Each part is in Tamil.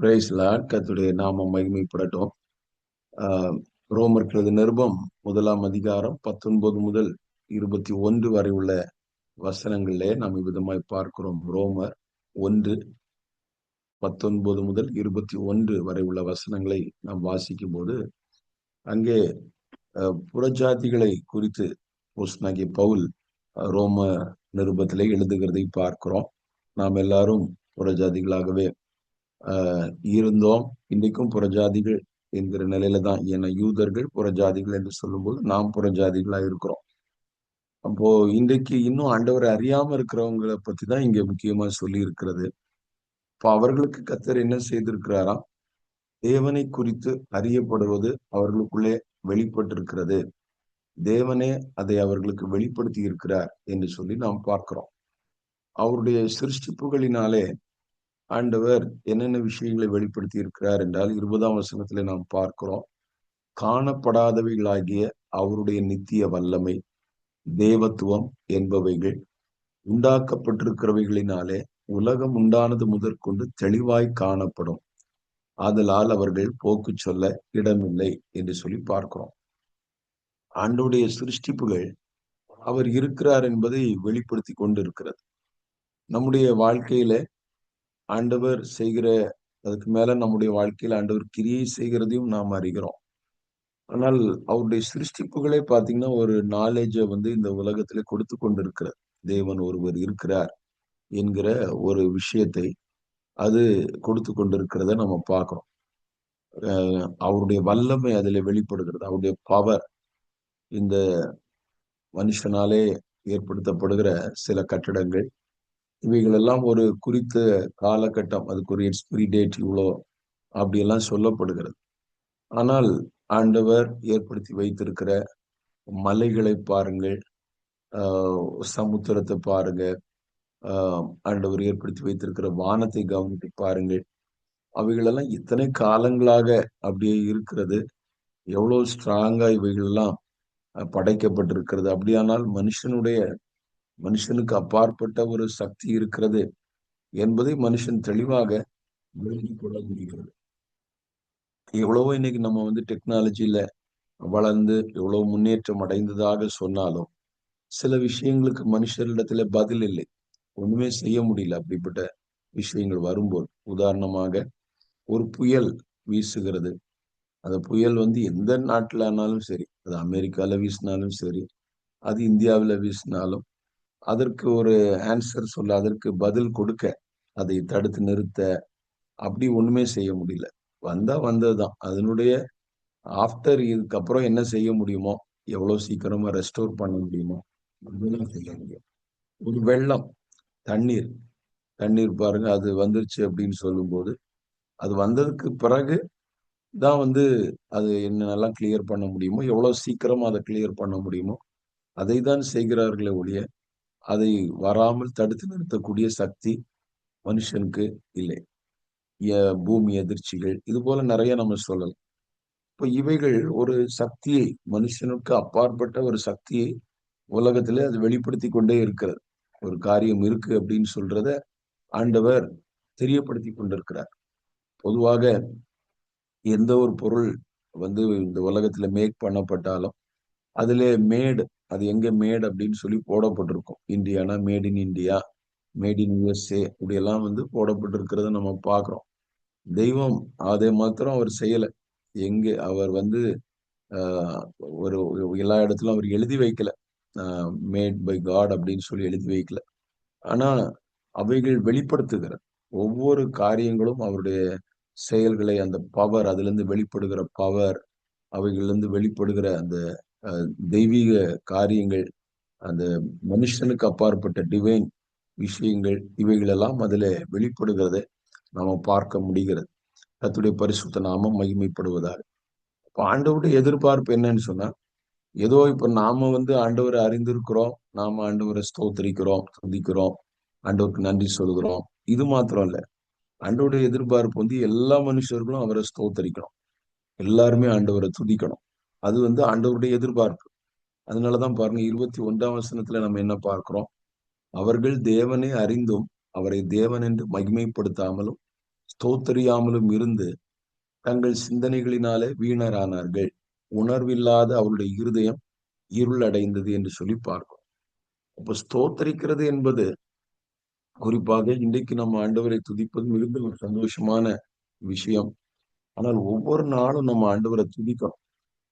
Price Lord. கர்த்தருடைய நாமம் மகிமைப்படட்டும். ஆஹ் ரோமர்களது நிருபம் 1 19 முதல் 21 வரை உள்ள வசனங்களிலே நாம் இவ்விதமாய் பார்க்கிறோம். ரோமர் 1 19 முதல் 21 வரை உள்ள வசனங்களை நாம் வாசிக்கும் போது அங்கே புறஜாதிகளை குறித்து அப்போஸ்தலனாகிய பவுல் ரோம நிருபத்திலே எழுதுகிறதை பார்க்கிறோம். நாம் எல்லாரும் புறஜாதிகளாகவே இருந்தோம். இன்றைக்கும் புறஜாதிகள் என்கிற நிலையில தான். ஏன்னா யூதர்கள் புறஜாதிகள் என்று சொல்லும்போது நாம் புறஜாதிகளா இருக்கிறோம். அப்போ இன்றைக்கு இன்னும் ஆண்டவரை அறியாம இருக்கிறவங்களை பத்தி தான் இங்க முக்கியமா சொல்லி இருக்கிறது. இப்போ அவர்களுக்கு கர்த்தர் என்ன செய்திருக்கிறாராம்? தேவனை குறித்து அறியப்படுவது அவர்களுக்குள்ளே வெளிப்பட்டிருக்கிறது. தேவனே அதை அவர்களுக்கு வெளிப்படுத்தி இருக்கிறார் என்று சொல்லி நாம் பார்க்கிறோம். அவருடைய சிருஷ்டிப்புகளினாலே ஆண்டவர் என்னென்ன விஷயங்களை வெளிப்படுத்தி இருக்கிறார் என்றால் 20ஆம் வசனத்திலே நாம் பார்க்கிறோம். காணப்படாதவைகளாகிய அவருடைய நித்திய வல்லமை, தேவத்துவம் என்பவைகள் உண்டாக்கப்பட்டிருக்கிறவைகளினாலே உலகம் உண்டானது முதற்கொண்டு தெளிவாய் காணப்படும். ஆதலால் அவர்கள் போக்கு சொல்ல இடமில்லை என்று சொல்லி பார்க்கிறோம். ஆண்டவருடைய சிருஷ்டிப்புகள் அவர் இருக்கிறார் என்பதை வெளிப்படுத்தி கொண்டிருக்கிறது. நம்முடைய வாழ்க்கையில ஆண்டவர் செய்கிற அதுக்கு மேல நம்முடைய வாழ்க்கையில ஆண்டவர் கிரியை செய்கிறதையும் நாம் அறிகிறோம். ஆனால் அவருடைய சிருஷ்டிப்புகளே பாத்தீங்கன்னா ஒரு நாலேஜை இந்த உலகத்திலே கொடுத்து கொண்டிருக்கிறது. தேவன் ஒருவர் இருக்கிறார் என்கிற ஒரு விஷயத்தை அது கொடுத்து கொண்டிருக்கிறத நம்ம பார்க்கிறோம். அவருடைய வல்லமை அதில் வெளிப்படுகிறது. அவருடைய பவர் இந்த மனுஷனாலே ஏற்படுத்தப்படுகிற சில கட்டடங்கள் இவைகளெல்லாம் ஒரு குறித்த காலகட்டம், அதுக்கு ஒரு எக்ஸ்பிரி டேட் இவ்வளோ அப்படியெல்லாம் சொல்லப்படுகிறது. ஆனால் ஆண்டவர் ஏற்படுத்தி வைத்திருக்கிற மலைகளை பாருங்கள், சமுத்திரத்தை பாருங்க, ஆண்டவர் ஏற்படுத்தி வைத்திருக்கிற வானத்தை கவனித்து பாருங்கள். அவைகளெல்லாம் இத்தனை காலங்களாக அப்படியே இருக்கிறது. எவ்வளவு ஸ்ட்ராங்கா இவைகள் எல்லாம் படைக்கப்பட்டிருக்கிறது. அப்படியானால் மனுஷனுக்கு அப்பாற்பட்ட ஒரு சக்தி இருக்கிறது என்பதை மனுஷன் தெளிவாக விளங்கிக் கொள்ள முடிகிறது. எவ்வளவோ இன்னைக்கு நம்ம டெக்னாலஜியில வளர்ந்து எவ்வளவு முன்னேற்றம் அடைந்ததாக சொன்னாலும் சில விஷயங்களுக்கு மனுஷரிடத்துல பதில் இல்லை. ஒண்ணுமே செய்ய முடியல. அப்படிப்பட்ட விஷயங்கள் வரும்போது உதாரணமாக ஒரு புயல் வீசுகிறது. அந்த புயல் எந்த நாட்டுல ஆனாலும் சரி, அது அமெரிக்கால வீசினாலும் சரி, அது இந்தியாவில வீசினாலும் அதற்கு ஒரு ஆன்சர் சொல்ல, அதற்கு பதில் கொடுக்க, அதை தடுத்து நிறுத்த அப்படி ஒண்ணுமே செய்ய முடியல. வந்ததுதான். அதனுடைய ஆஃப்டர் இதுக்கப்புறம் என்ன செய்ய முடியுமோ, எவ்வளவு சீக்கிரமா ரெஸ்டோர் பண்ண முடியுமோ அதெல்லாம் செய்ய முடியும். ஒரு வெள்ளம், தண்ணீர் தண்ணீர் பாருங்க, அது வந்துருச்சு அப்படின்னு சொல்லும்போது அது வந்ததுக்கு பிறகு தான் அது என்னென்னலாம் கிளியர் பண்ண முடியுமோ, எவ்வளவு சீக்கிரமா அதை கிளியர் பண்ண முடியுமோ அதை தான் செய்கிறார்களே ஒழிய அதை வராமல் தடுத்து நிறுத்தக்கூடிய சக்தி மனுஷனுக்கு இல்லை. பூமி அதிர்ச்சிகள் இது போல நிறைய நம்ம சொல்லலாம். இப்ப இவைகள் ஒரு சக்தியை, மனுஷனுக்கு அப்பாற்பட்ட ஒரு சக்தியை உலகத்திலே அது வெளிப்படுத்தி கொண்டே இருக்கிறது. ஒரு காரியம் இருக்கு அப்படின்னு சொல்றத ஆண்டவர் தெரியப்படுத்தி கொண்டிருக்கிறார். பொதுவாக எந்த ஒரு பொருள் இந்த உலகத்துல மேக் பண்ணப்பட்டாலும் அதுல மேடு, அது எங்க மேடு அப்படின்னு சொல்லி போடப்பட்டிருக்கும். இந்தியானா made in India, made in USA இப்படியெல்லாம் போடப்பட்டிருக்கிறத நம்ம பார்க்கிறோம். தெய்வம் அதை மாத்திரம் அவர் செய்யல. எங்க அவர் ஆஹ் ஒரு எல்லா இடத்துலும் அவர் எழுதி வைக்கல, மேட் பை காட் அப்படின்னு சொல்லி எழுதி வைக்கல. ஆனா அவைகள் வெளிப்படுத்துகிற ஒவ்வொரு காரியங்களும் அவருடைய செயல்களை, அந்த பவர், அதுல இருந்து வெளிப்படுகிற பவர், அவைகளிலிருந்து வெளிப்படுகிற அந்த தெய்வீக காரியங்கள், அந்த மனுஷனுக்கு அப்பாற்பட்ட டிவைன் விஷயங்கள், இவைகள் எல்லாம் அதுல வெளிப்படுகிறதை நாம பார்க்க முடிகிறது. கர்த்தருடைய பரிசுத்த நாமம் மகிமைப்படுவதாக. இப்ப ஆண்டவருடைய எதிர்பார்ப்பு என்னன்னு சொன்னா, ஏதோ இப்ப நாம ஆண்டவரை அறிந்திருக்கிறோம், நாம ஆண்டவரை ஸ்தோத்திரிக்கிறோம், துதிக்கிறோம், ஆண்டவருக்கு நன்றி சொல்கிறோம். இது மாத்திரம் இல்ல, ஆண்டவருடைய எதிர்பார்ப்பு எல்லா மனுஷர்களும் அவரை ஸ்தோத்தரிக்கணும். எல்லாருமே ஆண்டவரை துதிக்கணும். அது ஆண்டவருடைய எதிர்பார்ப்பு. அதனாலதான் பாருங்க 21ஆம் வசனத்துல நம்ம என்ன பார்க்கிறோம்? அவர்கள் தேவனை அறிந்தும் அவரை தேவன் என்று மகிமைப்படுத்தாமலும் ஸ்தோத்தரியாமலும் இருந்து தங்கள் சிந்தனைகளினாலே வீணரானார்கள். உணர்வில்லாத அவருடைய இருதயம் இருள் அடைந்தது என்று சொல்லி பார்க்கிறோம். அப்ப ஸ்தோத்தரிக்கிறது என்பது குறிப்பாக இன்றைக்கு நம்ம ஆண்டவரை துதிப்பது மிகுந்த ஒரு சந்தோஷமான விஷயம். ஆனால் ஒவ்வொரு நாளும் நம்ம ஆண்டவரை துதிக்கணும்.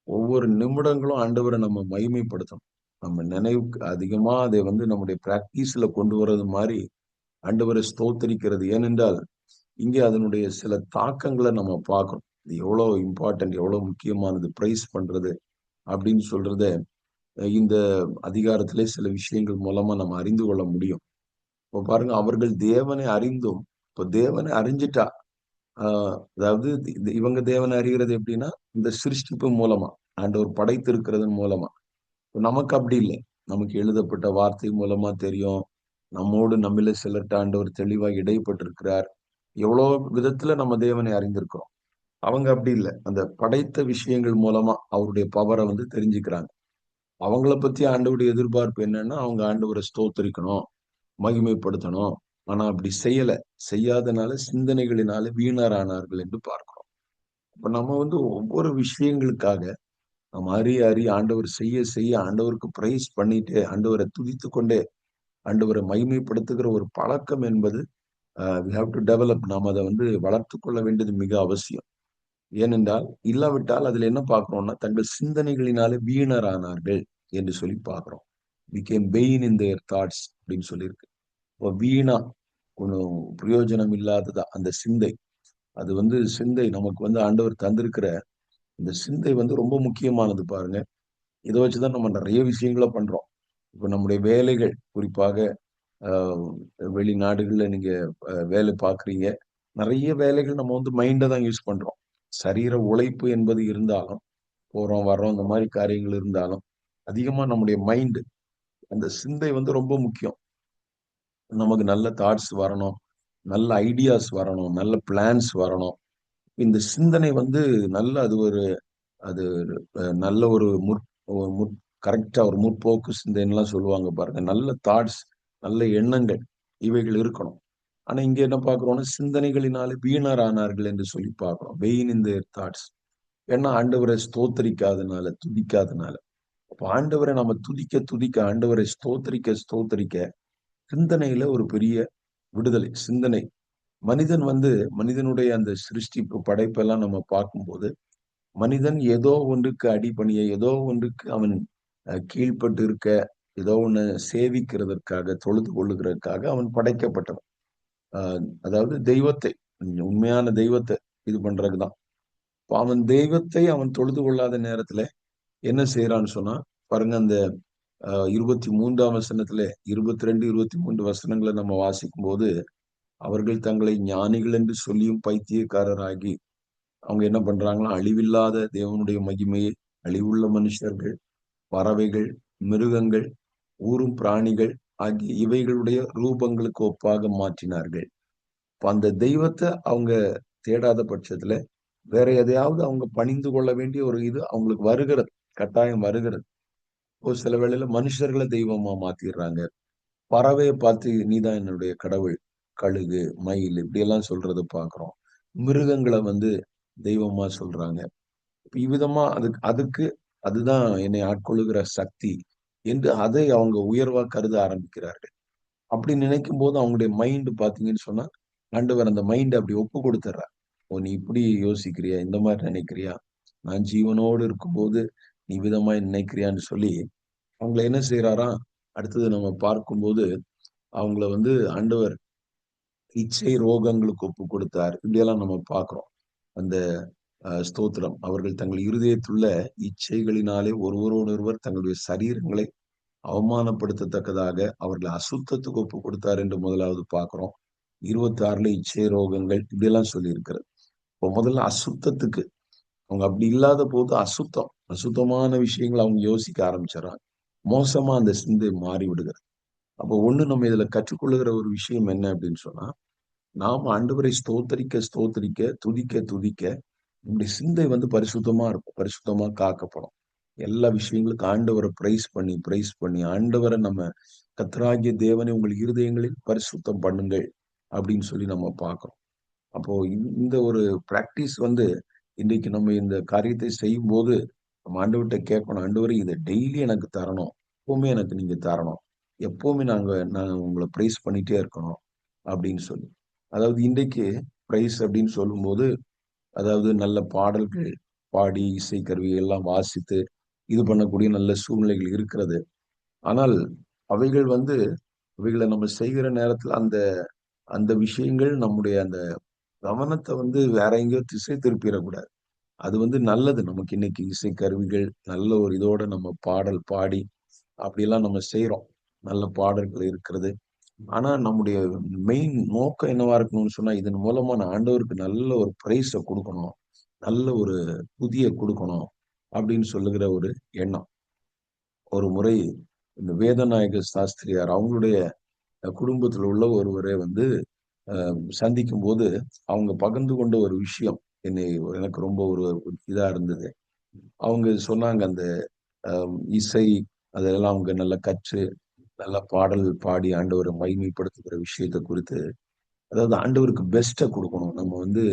ஒவ்வொரு நிமிடங்களும் ஆண்டவரை நம்ம மகிமைப்படுத்தணும். நம்ம நினைவுக்கு அதிகமா அதை நம்முடைய பிராக்டிஸ்ல கொண்டு வர்றது மாதிரி ஆண்டவரை ஸ்தோத்தரிக்கிறது. ஏனென்றால் இங்கே அதனுடைய சில தாக்கங்களை நம்ம பார்க்கணும். இது எவ்வளவு இம்பார்ட்டன்ட், எவ்வளவு முக்கியமானது பிரைஸ் பண்றது அப்படின்னு சொல்றத இந்த அதிகாரத்திலே சில விஷயங்கள் மூலமா நம்ம அறிந்து கொள்ள முடியும். இப்போ பாருங்க, அவர்கள் தேவனை அறிந்தும், இப்போ தேவனை அறிஞ்சிட்டா அதாவது இவங்க தேவனை அறிகிறது எப்படின்னா இந்த சிருஷ்டிப்பு மூலமா, ஆண்டவர் படைத்திருக்கிறதன் மூலமா. நமக்கு அப்படி இல்லை. நமக்கு எழுதப்பட்ட வார்த்தை மூலமா தெரியும். நம்மோடு நம்மில சிலர்ட்ட ஆண்டவர் தெளிவாக இடைப்பட்டிருக்கிறார். எவ்வளோ விதத்துல நம்ம தேவனை அறிந்திருக்கிறோம். அவங்க அப்படி இல்லை. அந்த படைத்த விஷயங்கள் மூலமா அவருடைய பவரை தெரிஞ்சுக்கிறாங்க. அவங்கள பத்தி ஆண்டவருடைய எதிர்பார்ப்பு என்னன்னா, அவங்க ஆண்டவரை ஸ்தோத்தரிக்கணும், மகிமைப்படுத்தணும். ஆனா அப்படி செய்யல. செய்யாதனால சிந்தனைகளினால வீணரானார்கள் என்று பார்க்கிறோம். இப்ப நம்ம ஒவ்வொரு விஷயங்களுக்காக நம்ம அறிய அறிய ஆண்டவர் செய்ய செய்ய ஆண்டவருக்கு பிரைஸ் பண்ணிட்டே ஆண்டவரை துதித்து கொண்டே ஆண்டவரை மகிமைப்படுத்துகிற ஒரு பழக்கம் என்பது we have to develop. நாம் அதை வளர்த்து கொள்ள வேண்டியது மிக அவசியம். ஏனென்றால் இல்லாவிட்டால் அதுல என்ன பார்க்கிறோம்னா, தங்கள் சிந்தனைகளினாலே வீணரானார்கள் என்று சொல்லி பார்க்கிறோம். became vain in their thoughts அப்படின்னு சொல்லியிருக்கு. இப்போ வீணா ஒன்றும் பிரயோஜனம் இல்லாததா அந்த சிந்தை. அது சிந்தை நமக்கு ஆண்டவர் தந்திருக்கிற இந்த சிந்தை ரொம்ப முக்கியமானது பாருங்க. இதை வச்சுதான் நம்ம நிறைய விஷயங்களை பண்றோம். இப்ப நம்முடைய வேலைகள் குறிப்பாக ஆஹ் வெளிநாடுகள்ல நீங்க வேலை பார்க்குறீங்க. நிறைய வேலைகள் நம்ம மைண்டை தான் யூஸ் பண்றோம். சரீர உழைப்பு என்பது இருந்தாலும், போறோம் வர்றோம் இந்த மாதிரி காரியங்கள் இருந்தாலும், அதிகமா நம்முடைய மைண்டு, அந்த சிந்தை ரொம்ப முக்கியம். நமக்கு நல்ல தாட்ஸ் வரணும், நல்ல ஐடியாஸ் வரணும், நல்ல பிளான்ஸ் வரணும். இந்த சிந்தனை நல்ல அது நல்ல ஒரு கரெக்டா ஒரு முற்போக்கு சிந்தனைலாம் சொல்லுவாங்க பாருங்க. நல்ல தாட்ஸ், நல்ல எண்ணங்கள் இவைகள் இருக்கணும். ஆனா இங்க என்ன பார்க்கிறோம்னா, சிந்தனைகளினாலே வீணரானார்கள் என்று சொல்லி பார்க்கிறோம். Vain in their thoughts. ஏன்னா ஆண்டவரை ஸ்தோத்தரிக்காதனால, துதிக்காதனால. அப்ப ஆண்டவரை நம்ம துதிக்க துதிக்க, ஆண்டவரை ஸ்தோத்தரிக்க ஸ்தோத்தரிக்க சிந்தனையில ஒரு பெரிய விடுதலை. சிந்தனை மனிதன் மனிதனுடைய அந்த சிருஷ்டிப்பு படைப்பெல்லாம் நம்ம பார்க்கும்போது, மனிதன் ஏதோ ஒன்றுக்கு அடிபணிய, ஏதோ ஒன்றுக்கு அவன் கீழ்ப்பட்டு இருக்க, ஏதோ ஒண்ணு சேவிக்கிறதற்காக, தொழுது கொள்ளுகிறதற்காக அவன் படைக்கப்பட்டவன். அதாவது தெய்வத்தை, உண்மையான தெய்வத்தை இது பண்றதுதான். அவன் தெய்வத்தை அவன் தொழுது கொள்ளாத நேரத்துல என்ன செய்யறான்னு சொன்னா பாருங்க, அந்த 23ஆம் வசனத்துல 22, 23 வசனங்களை நம்ம வாசிக்கும் போது, அவர்கள் தங்களை ஞானிகள் என்று சொல்லியும் பைத்தியக்காரராகி அவங்க என்ன பண்றாங்களா, அழிவில்லாத தேவனுடைய மகிமையை அழிவுள்ள மனுஷர்கள், பறவைகள், மிருகங்கள், ஊரும் பிராணிகள் ஆகிய இவைகளுடைய ரூபங்களுக்கு ஒப்பாக மாற்றினார்கள். அந்த தெய்வத்தை அவங்க தேடாத பட்சத்துல வேற எதையாவது அவங்க பணிந்து கொள்ள வேண்டிய ஒரு இது அவங்களுக்கு வருகிறது, கட்டாயம் வருகிறது. ஒரு சில வேளையில மனுஷர்களை தெய்வமா மாத்திடுறாங்க. பறவையை பார்த்து நீதான் என்னுடைய கடவுள், கழுகு, மயில் இப்படி எல்லாம் சொல்றதை பாக்குறோம். மிருகங்களை தெய்வமா சொல்றாங்க. இவ்விதமா அதுக்கு அதுக்கு அதுதான் என்னை ஆட்கொள்ளுகிற சக்தி என்று அதை அவங்க உயர்வா கருத ஆரம்பிக்கிறார்கள். அப்படி நினைக்கும் போது அவங்களுடைய மைண்ட் பாத்தீங்கன்னு சொன்னா, ஆண்டவர் அந்த மைண்ட் அப்படி ஒப்பு கொடுத்துட்றார். ஓ, நீ இப்படி யோசிக்கிறியா, இந்த மாதிரி நினைக்கிறியா, நான் ஜீவனோடு இருக்கும்போது நீ விதமாய் நினைக்கிறியான்னு சொல்லி அவங்கள என்ன செய்யறாராம். அடுத்தது நம்ம பார்க்கும்போது அவங்கள ஆண்டவர் இச்சை ரோகங்களுக்கு ஒப்பு கொடுத்தார். இப்படியெல்லாம் நம்ம பார்க்கிறோம். அந்த ஸ்தோத்திரம், அவர்கள் தங்கள் இருதயத்துள்ள இச்சைகளினாலே ஒருவரோடொருவர் தங்களுடைய சரீரங்களை அவமானப்படுத்தத்தக்கதாக அவர்களை அசுத்தத்துக்கு ஒப்பு கொடுத்தார் என்று முதலாவது பார்க்கிறோம். 26ல இச்சை ரோகங்கள் இப்படியெல்லாம் சொல்லி இருக்கிறது. இப்போ முதல்ல அசுத்தத்துக்கு அவங்க அப்படி இல்லாத போது அசுத்தமான விஷயங்களை அவங்க யோசிக்க ஆரம்பிச்சிடறாங்க. மோசமா அந்த சிந்தை மாறி விடுகிறது. அப்போ ஒண்ணு நம்ம இதுல கற்றுக்கொள்ளுகிற ஒரு விஷயம் என்ன அப்படின்னு சொன்னா, நாம் ஆண்டவரை ஸ்தோத்தரிக்க ஸ்தோத்தரிக்க, துதிக்க துதிக்க நம்முடைய சிந்தை பரிசுத்தமா இருக்கும், பரிசுத்தமா காக்கப்படும். எல்லா விஷயங்களுக்கும் ஆண்டவரை பிரைஸ் பண்ணி ஆண்டவரை நம்ம கர்த்தராகிய தேவனை உங்கள் இருதயங்களில் பரிசுத்தம் பண்ணுங்கள் அப்படின்னு சொல்லி நம்ம பார்க்கிறோம். அப்போ இந்த ஒரு பிராக்டிஸ் வந்து இன்னைக்கு நம்ம இந்த காரியத்தை செய்யும் போது நம்ம ஆண்டவர்கிட்ட கேட்கணும், ஆண்டவரே இதை டெய்லி எனக்கு தரணும், எப்பவுமே எனக்கு நீங்க தரணும், எப்பவுமே நான் உங்களை பிரைஸ் பண்ணிட்டே இருக்கணும் அப்படின்னு சொல்லி. அதாவது இன்றைக்கு பிரைஸ் அப்படின்னு சொல்லும்போது, அதாவது நல்ல பாடல்கள் பாடி இசை கருவிகள் எல்லாம் வாசித்து இது பண்ணக்கூடிய நல்ல சூழ்நிலைகள் இருக்கிறது. ஆனால் அவைகள் வந்து அவைகளை நம்ம செய்கிற நேரத்துல அந்த அந்த விஷயங்கள் நம்முடைய அந்த கவனத்தை வந்து வேற எங்கேயோ திசை திருப்பிடக்கூடாது. அது வந்து நல்லது. நமக்கு இன்னைக்கு இசை கருவிகள் நல்ல ஒரு இதோட நம்ம பாடல் பாடி அப்படியெல்லாம் நம்ம செய்றோம். நல்ல பாடல்கள் இருக்கிறது. ஆனா நம்முடைய மெயின் நோக்கம் என்னவா இருக்கணும்னு சொன்னா, இதன் மூலமா நான் ஆண்டவருக்கு நல்ல ஒரு பிரைஸ குடுக்கணும். நல்ல ஒரு துதிய குடுக்கணும் அப்படின்னு சொல்லுகிற ஒரு எண்ணம். ஒரு முறை இந்த வேதநாயக சாஸ்திரியார் அவங்களுடைய குடும்பத்துல உள்ள ஒருவரை வந்து சந்திக்கும் போது அவங்க பகிர்ந்து கொண்ட ஒரு விஷயம் என்னை எனக்கு ரொம்ப ஒரு இதா இருந்தது. அவங்க சொன்னாங்க அந்த இசை அதெல்லாம் அவங்க நல்லா கற்று நல்ல பாடல் பாடி ஆண்டவரை மகிமைப்படுத்துகிற விஷயத்தை குறித்து, அதாவது ஆண்டவருக்கு பெஸ்ட்டை கொடுக்கணும், நம்ம வந்து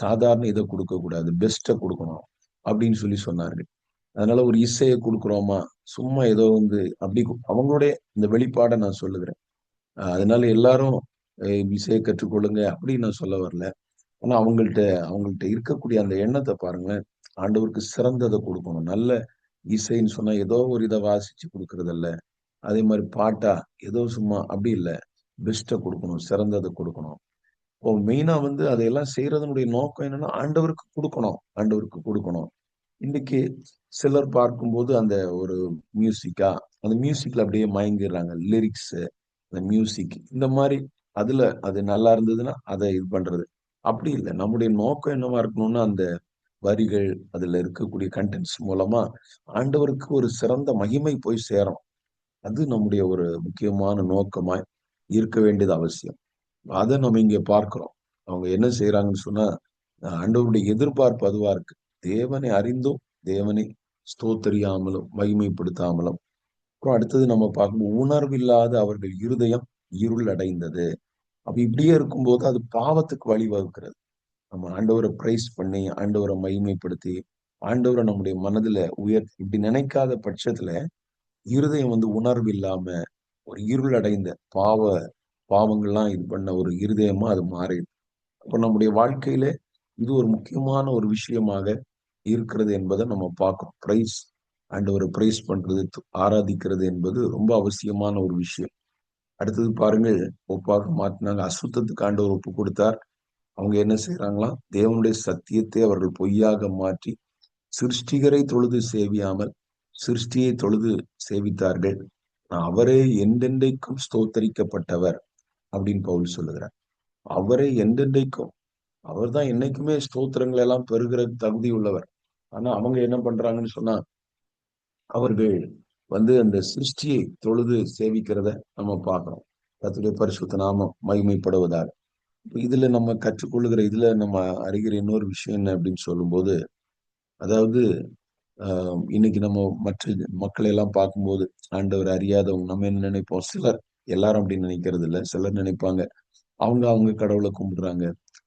சாதாரண இதை கொடுக்க கூடாது, பெஸ்ட்டை கொடுக்கணும் அப்படின்னு சொல்லி சொன்னார்கள். அதனால ஒரு இசையை கொடுக்குறோமா, சும்மா ஏதோ வந்து அப்படி அவங்களுடைய இந்த வெளிப்பாடை நான் சொல்லுகிறேன். அதனால எல்லாரும் இசையை கற்றுக்கொள்ளுங்க அப்படின்னு நான் சொல்ல வரல. ஆனா அவங்கள்ட்ட அவங்கள்ட்ட இருக்கக்கூடிய அந்த எண்ணத்தை பாருங்களேன். ஆண்டவருக்கு சிறந்ததை கொடுக்கணும். நல்ல இசைன்னு சொன்னா ஏதோ ஒரு இதை வாசிச்சு கொடுக்கறதல்ல. அதே மாதிரி பாட்டா ஏதோ சும்மா அப்படி இல்லை. பெஸ்ட்டை கொடுக்கணும், சிறந்ததை கொடுக்கணும். இப்போ மெயினா வந்து அதையெல்லாம் செய்யறதனுடைய நோக்கம் என்னன்னா ஆண்டவருக்கு கொடுக்கணும், ஆண்டவருக்கு கொடுக்கணும். இன்னைக்கு சிலர் பார்க்கும்போது அந்த ஒரு மியூசிக்கா, அந்த மியூசிக்ல அப்படியே மயங்கிடுறாங்க. லிரிக்ஸ், அந்த மியூசிக் இந்த மாதிரி அதுல அது நல்லா இருந்ததுன்னா அதை இது பண்றது. அப்படி இல்லை. நம்முடைய நோக்கம் என்னவா இருக்கணும்னா அந்த வரிகள், அதுல இருக்கக்கூடிய கண்டென்ட்ஸ் மூலமா ஆண்டவருக்கு ஒரு சிறந்த மகிமை போய் சேரும். அது நம்முடைய ஒரு முக்கியமான நோக்கமாய் இருக்க வேண்டியது அவசியம். அதை நம்ம இங்க பார்க்கிறோம். அவங்க என்ன செய்யறாங்கன்னு சொன்னா, ஆண்டவருடைய எதிர்பார்ப்பு அதுவா இருக்கு. தேவனை அறிந்தும் தேவனை ஸ்தோத்தரியாமலும் மகிமைப்படுத்தாமலும். அப்புறம் அடுத்தது நம்ம பார்க்கும்போது உணர்வில்லாத அவர்கள் இருதயம் இருள் அடைந்தது. அப்ப இப்படியே இருக்கும்போது அது பாவத்துக்கு வழிவகுக்கிறது. நம்ம ஆண்டவரை பிரைஸ் பண்ணி ஆண்டவரை மகிமைப்படுத்தி ஆண்டவரை நம்முடைய மனதுல இப்படி நினைக்காத பட்சத்துல இருதயம் வந்து உணர்வு இல்லாம ஒரு இருள் அடைந்த பாவங்கள்லாம் இது பண்ண ஒரு இருதயமா அது மாறிடும். அப்ப நம்முடைய வாழ்க்கையில இது ஒரு முக்கியமான ஒரு விஷயமாக இருக்கிறது என்பதை நம்ம பார்க்கிறோம். ஆண்டவரை பிரைஸ் பண்றது, ஆராதிக்கிறது என்பது ரொம்ப அவசியமான ஒரு விஷயம். அடுத்தது பாருங்கள், ஒப்பாக மாற்றினாங்க. அசுத்தத்துக்கு ஆண்டவர் ஒப்பு கொடுத்தார். அவங்க என்ன செய்யறாங்களா, தேவனுடைய சத்தியத்தை அவர்கள் பொய்யாக மாற்றி சிருஷ்டிகரை தொழுது சேவியாமல் சிருஷ்டியை தொழுது சேவித்தார்கள். அவரே என்றென்றைக்கும் ஸ்தோத்தரிக்கப்பட்டவர் அப்படின்னு பவுல் சொல்லுகிறார். அவரே என்றென்றைக்கும், அவர் தான் என்னைக்குமே ஸ்தோத்திரங்களை எல்லாம் பெறுகிற தகுதி உள்ளவர். ஆனா அவங்க என்ன பண்றாங்கன்னு சொன்னா, அவர்கள் வந்து அந்த சிருஷ்டியை தொழுது சேவிக்கிறத நம்ம பார்க்கிறோம். கர்த்தருடைய பரிசுத்த நாமம் மகிமைப்படுவதாக. இதுல நம்ம கற்றுக்கொள்ளுகிற இதுல நம்ம அறிகிற இன்னொரு விஷயம் என்ன அப்படின்னு சொல்லும்போது, அதாவது இன்னைக்கு நம்ம மற்ற மக்களை எல்லாம் பார்க்கும்போது ஆண்டவர் அறியாதவங்க நம்ம என்ன நினைப்போம், சிலர், எல்லாரும் அப்படி நினைக்கிறது இல்ல, சிலர் நினைப்பாங்க அவங்க அவங்க கடவுளை கும்பிடுறாங்க.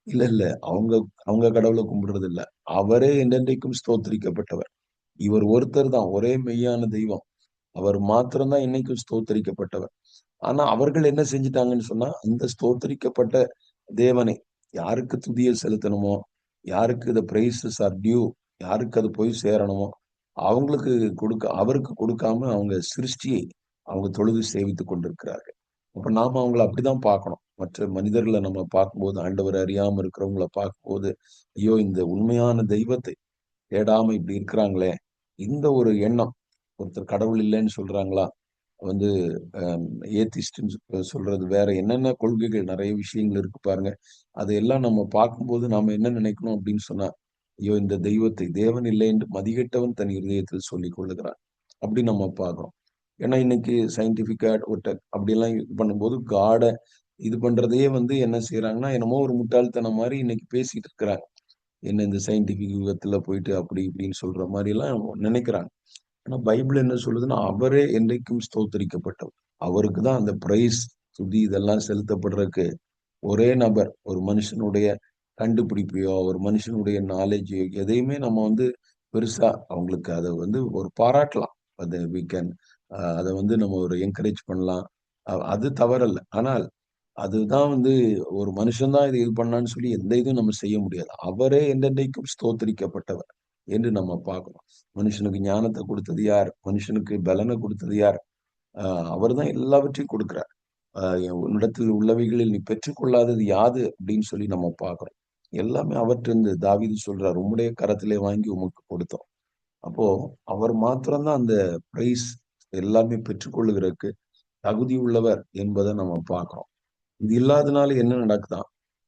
இல்ல இல்ல, அவங்க அவங்க கடவுளை கும்பிடுறது இல்ல. அவரே என்றென்றைக்கும் ஸ்தோத்திரிக்கப்பட்டவர். இவர் ஒருத்தர் தான் ஒரே மெய்யான தெய்வம். அவர் மாத்திரம்தான் இன்னைக்கும் ஸ்தோத்தரிக்கப்பட்டவர். ஆனா அவர்கள் என்ன செஞ்சிட்டாங்கன்னு சொன்னா, அந்த ஸ்தோத்தரிக்கப்பட்ட தேவனை யாருக்கு துதியை செலுத்தணுமோ, யாருக்கு இந்த பிரைசஸ் ஆர் டியூ, யாருக்கு அது போய் சேரணுமோ அவங்களுக்கு அவருக்கு கொடுக்காம அவங்க சிருஷ்டியை அவங்க தொழுது சேவித்துக் கொண்டிருக்கிறார்கள். அப்ப நாம அவங்களை அப்படிதான் பார்க்கணும். மற்ற மனிதர்களை நம்ம பார்க்கும்போது, ஆண்டவர் அறியாம இருக்கிறவங்கள பார்க்கும்போது, ஐயோ இந்த உண்மையான தெய்வத்தை தேடாம இப்படி இருக்கிறாங்களே, இந்த ஒரு எண்ணம். ஒருத்தர் கடவுள் இல்லைன்னு சொல்றாங்களா, வந்து ஏத்திஸ்ட்ன்னு சொல்றது வேற என்னென்ன கொள்கைகள் நிறைய விஷயங்கள் இருக்கு பாருங்க. அதையெல்லாம் நம்ம பார்க்கும்போது நாம என்ன நினைக்கணும் அப்படின்னு சொன்னா, ஐயோ இந்த தெய்வத்தை தேவன் இல்லை என்று மதிகெட்டவன் தன் இருதயத்தில் சொல்லிக் கொள்ளுகிறான். அப்படி நம்ம பார்க்கிறோம். ஏன்னா இன்னைக்கு சயின்டிபிக்கா அப்படியெல்லாம் இது பண்ணும்போது காட இது பண்றதையே வந்து என்ன செய்யறாங்கன்னா, என்னமோ ஒரு முட்டாள்தனம் மாதிரி இன்னைக்கு பேசிட்டு இருக்கிறாங்க. என்ன இந்த சயின்டிபிக் யுகத்துல போயிட்டு அப்படி இப்படின்னு சொல்ற மாதிரி எல்லாம் நினைக்கிறாங்க. ஆனா பைபிள் என்ன சொல்லுதுன்னா, அவரே என்றைக்கும் ஸ்தோத்தரிக்கப்பட்டவர். அவருக்கு தான் அந்த பிரைஸ், துதி இதெல்லாம் செலுத்தப்படுறதுக்கு ஒரே நபர், ஒரு மனுஷனுடைய கண்டுபிடிப்பையோ ஒரு மனுஷனுடைய நாலேஜ் எதையுமே நம்ம வந்து பெருசா அவங்களுக்கு அதை வந்து ஒரு பாராட்டலாம். அது வி கேன் அதை வந்து நம்ம ஒரு என்கரேஜ் பண்ணலாம். அது தவறல்ல. ஆனால் அதுதான் வந்து ஒரு மனுஷன் தான் இது பண்ணான்னு சொல்லி எந்த இதுவும் நம்ம செய்ய முடியாது. அவரே என்றென்றைக்கும் ஸ்தோத்தரிக்கப்பட்டவர் என்று நம்ம பார்க்கிறோம். மனுஷனுக்கு ஞானத்தை கொடுத்தது யார்? மனுஷனுக்கு பலனை கொடுத்தது யார்? அவர் தான் எல்லாவற்றையும் கொடுக்கிறார். உன்னிடத்தில் உள்ளவைகளில் நீ பெற்றுக்கொள்ளாதது யாது அப்படின்னு சொல்லி நம்ம பார்க்கிறோம். எல்லாமே அவற்றிருந்து தாவீது சொல்றார், உம்முடைய கரத்திலே வாங்கி உமக்கு கொடுத்தோம். அப்போ அவர் மாத்திரம்தான் அந்த பிரைஸ் எல்லாமே பெற்றுக்கொள்ளுகிறதுக்கு தகுதி உள்ளவர் என்பதை நம்ம பார்க்கிறோம். இது இல்லாதனால என்ன நடக்குதா?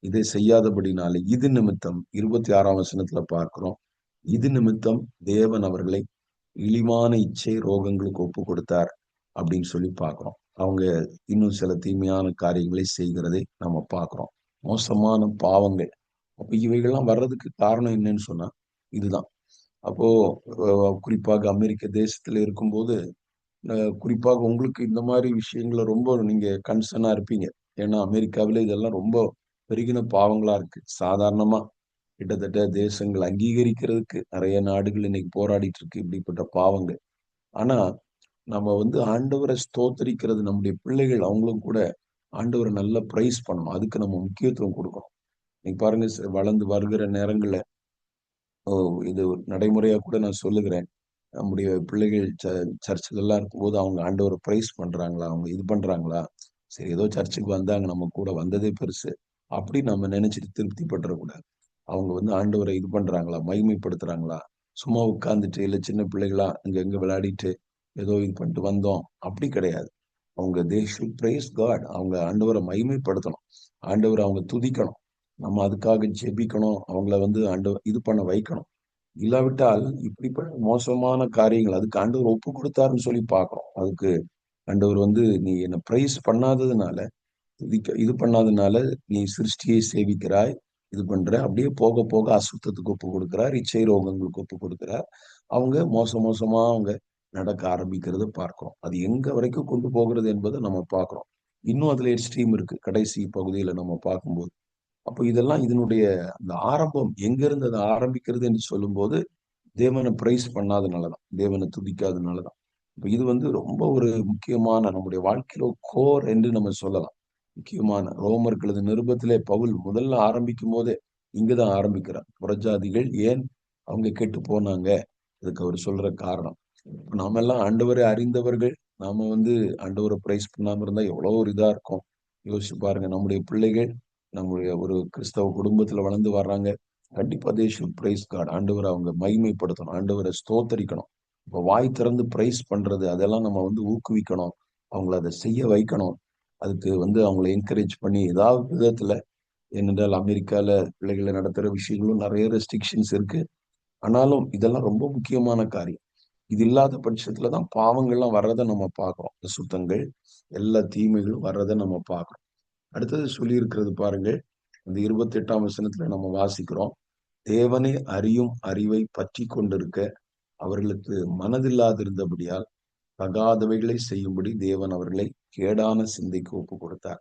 இதை செய்யாதபடினாலே இது நிமித்தம் 26ஆம் வசனத்துல பார்க்கிறோம். இது நிமித்தம் தேவன் அவர்களை இழிவான இச்சை ரோகங்களுக்கு ஒப்பு கொடுத்தார் அப்படின்னு சொல்லி பார்க்கிறோம். அவங்க இன்னும் சில தீமையான காரியங்களை செய்கிறதை நம்ம பார்க்கிறோம். மோசமான பாவங்கள். அப்ப இவைகள்லாம் வர்றதுக்கு காரணம் என்னன்னு சொன்னா இதுதான். அப்போ குறிப்பாக அமெரிக்க தேசத்துல இருக்கும்போது குறிப்பாக உங்களுக்கு இந்த மாதிரி விஷயங்கள ரொம்ப நீங்க கன்சர்னா இருப்பீங்க. ஏன்னா அமெரிக்காவில இதெல்லாம் ரொம்ப பெருகின பாவங்களா இருக்கு. சாதாரணமா கிட்டத்தட்ட தேசங்கள் அங்கீகரிக்கிறதுக்கு நிறைய நாடுகள் இன்னைக்கு போராடிட்டு இருக்கு இப்படிப்பட்ட பாவங்கள். ஆனா நம்ம வந்து ஆண்டவரை ஸ்தோத்தரிக்கிறது நம்முடைய பிள்ளைகள் அவங்களும் கூட ஆண்டவரை நல்லா பிரைஸ் பண்ணணும். அதுக்கு நம்ம முக்கியத்துவம் கொடுக்கணும். நீங்க பாருங்க வளர்ந்து வருகிற நேரங்கள்ல இது நடைமுறையா கூட நான் சொல்லுகிறேன். நம்முடைய பிள்ளைகள் சர்ச்சில் எல்லாம் இருக்கும்போது அவங்க ஆண்டவரை பிரைஸ் பண்றாங்களா? அவங்க இது பண்றாங்களா? சரி ஏதோ சர்ச்சுக்கு வந்தாங்க நம்ம கூட வந்ததே பெருசு. அப்படி நம்ம நினைச்சிட்டு திருப்தி பற்றக்கூடாது. அவங்க வந்து ஆண்டவரை இது பண்றாங்களா? மகிமைப்படுத்துறாங்களா? சும்மா உட்கார்ந்துட்டு இல்ல சின்ன பிள்ளைகளா அங்க எங்க விளையாடிட்டு ஏதோ இது பண்ணிட்டு வந்தோம். அப்படி கிடையாது. அவங்க தே ஷுட் பிரைஸ் காட். அவங்க ஆண்டவரை மகிமைப்படுத்தணும். ஆண்டவரை அவங்க துதிக்கணும். நம்ம அதுக்காக ஜெபிக்கணும். அவங்கள வந்து ஆண்டவர் இது பண்ண வைக்கணும். இல்லாவிட்டால் இப்படிப்பட்ட மோசமான காரியங்கள் அதுக்கு ஆண்டவர் ஒப்பு கொடுத்தாருன்னு சொல்லி பார்க்கிறோம். அதுக்கு ஆண்டவர் வந்து நீ என்ன பிரைஸ் பண்ணாததுனால இது பண்ணாதனால நீ சிருஷ்டியை சேவிக்கிறாய், இது பண்ற அப்படியே போக போக அசுத்தத்துக்கு ஒப்பு கொடுக்கிறார், இச்சை ரோகங்களுக்கு ஒப்பு கொடுக்கிறார். அவங்க மோசமா அவங்க நடக்க ஆரம்பிக்கிறத பார்க்கிறோம். அது எங்க வரைக்கும் கொண்டு போகிறது என்பதை நம்ம பார்க்கிறோம். இன்னும் அதுல எக்ஸ்ட்ரீம் இருக்கு கடைசி பகுதியில நம்ம பார்க்கும்போது. அப்போ இதெல்லாம் இதனுடைய அந்த ஆரம்பம் எங்க இருந்து அது ஆரம்பிக்கிறது என்று சொல்லும்போது தேவனை பிரைஸ் பண்ணாதனாலதான், தேவனை துதிக்காதனாலதான். இப்ப இது வந்து ரொம்ப ஒரு முக்கியமான நம்முடைய வாழ்க்கையில கோர் என்று நம்ம சொல்லலாம். முக்கியமான ரோமர்கள் நிருபத்திலே பவுல் முதல்ல ஆரம்பிக்கும் போதே இங்கதான் ஆரம்பிக்கிறார். புறஜாதிகள் ஏன் அவங்க கெட்டு போனாங்க, அதுக்கு அவர் சொல்ற காரணம். நாம எல்லாம் ஆண்டவரை அறிந்தவர்கள், நாம வந்து ஆண்டவரை பிரைஸ் பண்ணாம இருந்தா எவ்வளவு ஒரு இதா இருக்கும். யோசிச்சு பாருங்க. நம்முடைய பிள்ளைகள் நம்முடைய ஒரு கிறிஸ்தவ குடும்பத்துல வளர்ந்து வர்றாங்க. கண்டிப்பா தே ஷுட் பிரைஸ் காட். ஆண்டவரை அவங்க மகிமைப்படுத்தணும், ஆண்டவரை ஸ்தோத்தரிக்கணும். இப்ப வாய் திறந்து பிரைஸ் பண்றது அதெல்லாம் நம்ம வந்து ஊக்குவிக்கணும். அவங்கள அதை செய்ய வைக்கணும். அதுக்கு வந்து அவங்களை என்கரேஜ் பண்ணி ஏதாவது விதத்துல, ஏனென்றால் அமெரிக்கால பிள்ளைகளை நடத்துற விஷயங்களும் நிறைய ரெஸ்ட்ரிக்ஷன்ஸ் இருக்கு. ஆனாலும் இதெல்லாம் ரொம்ப முக்கியமான காரியம். இது இல்லாத பட்சத்துலதான் பாவங்கள்லாம் வர்றதை நம்ம பார்க்கிறோம். அசுத்தங்கள் எல்லா தீமைகளும் வர்றதை நம்ம பார்க்கிறோம். அடுத்தது சொல்லி இருக்கிறது பாருங்க. இந்த 28ஆம் வசனத்துல நம்ம வாசிக்கிறோம். தேவனை அறியும் அறிவை பற்றி கொண்டிருக்க அவர்களுக்கு மனதில்லாதிருந்தபடியால் தகாதவைகளை செய்யும்படி தேவன் அவர்களை கேடான சிந்தைக்கு ஒப்பு கொடுத்தார்.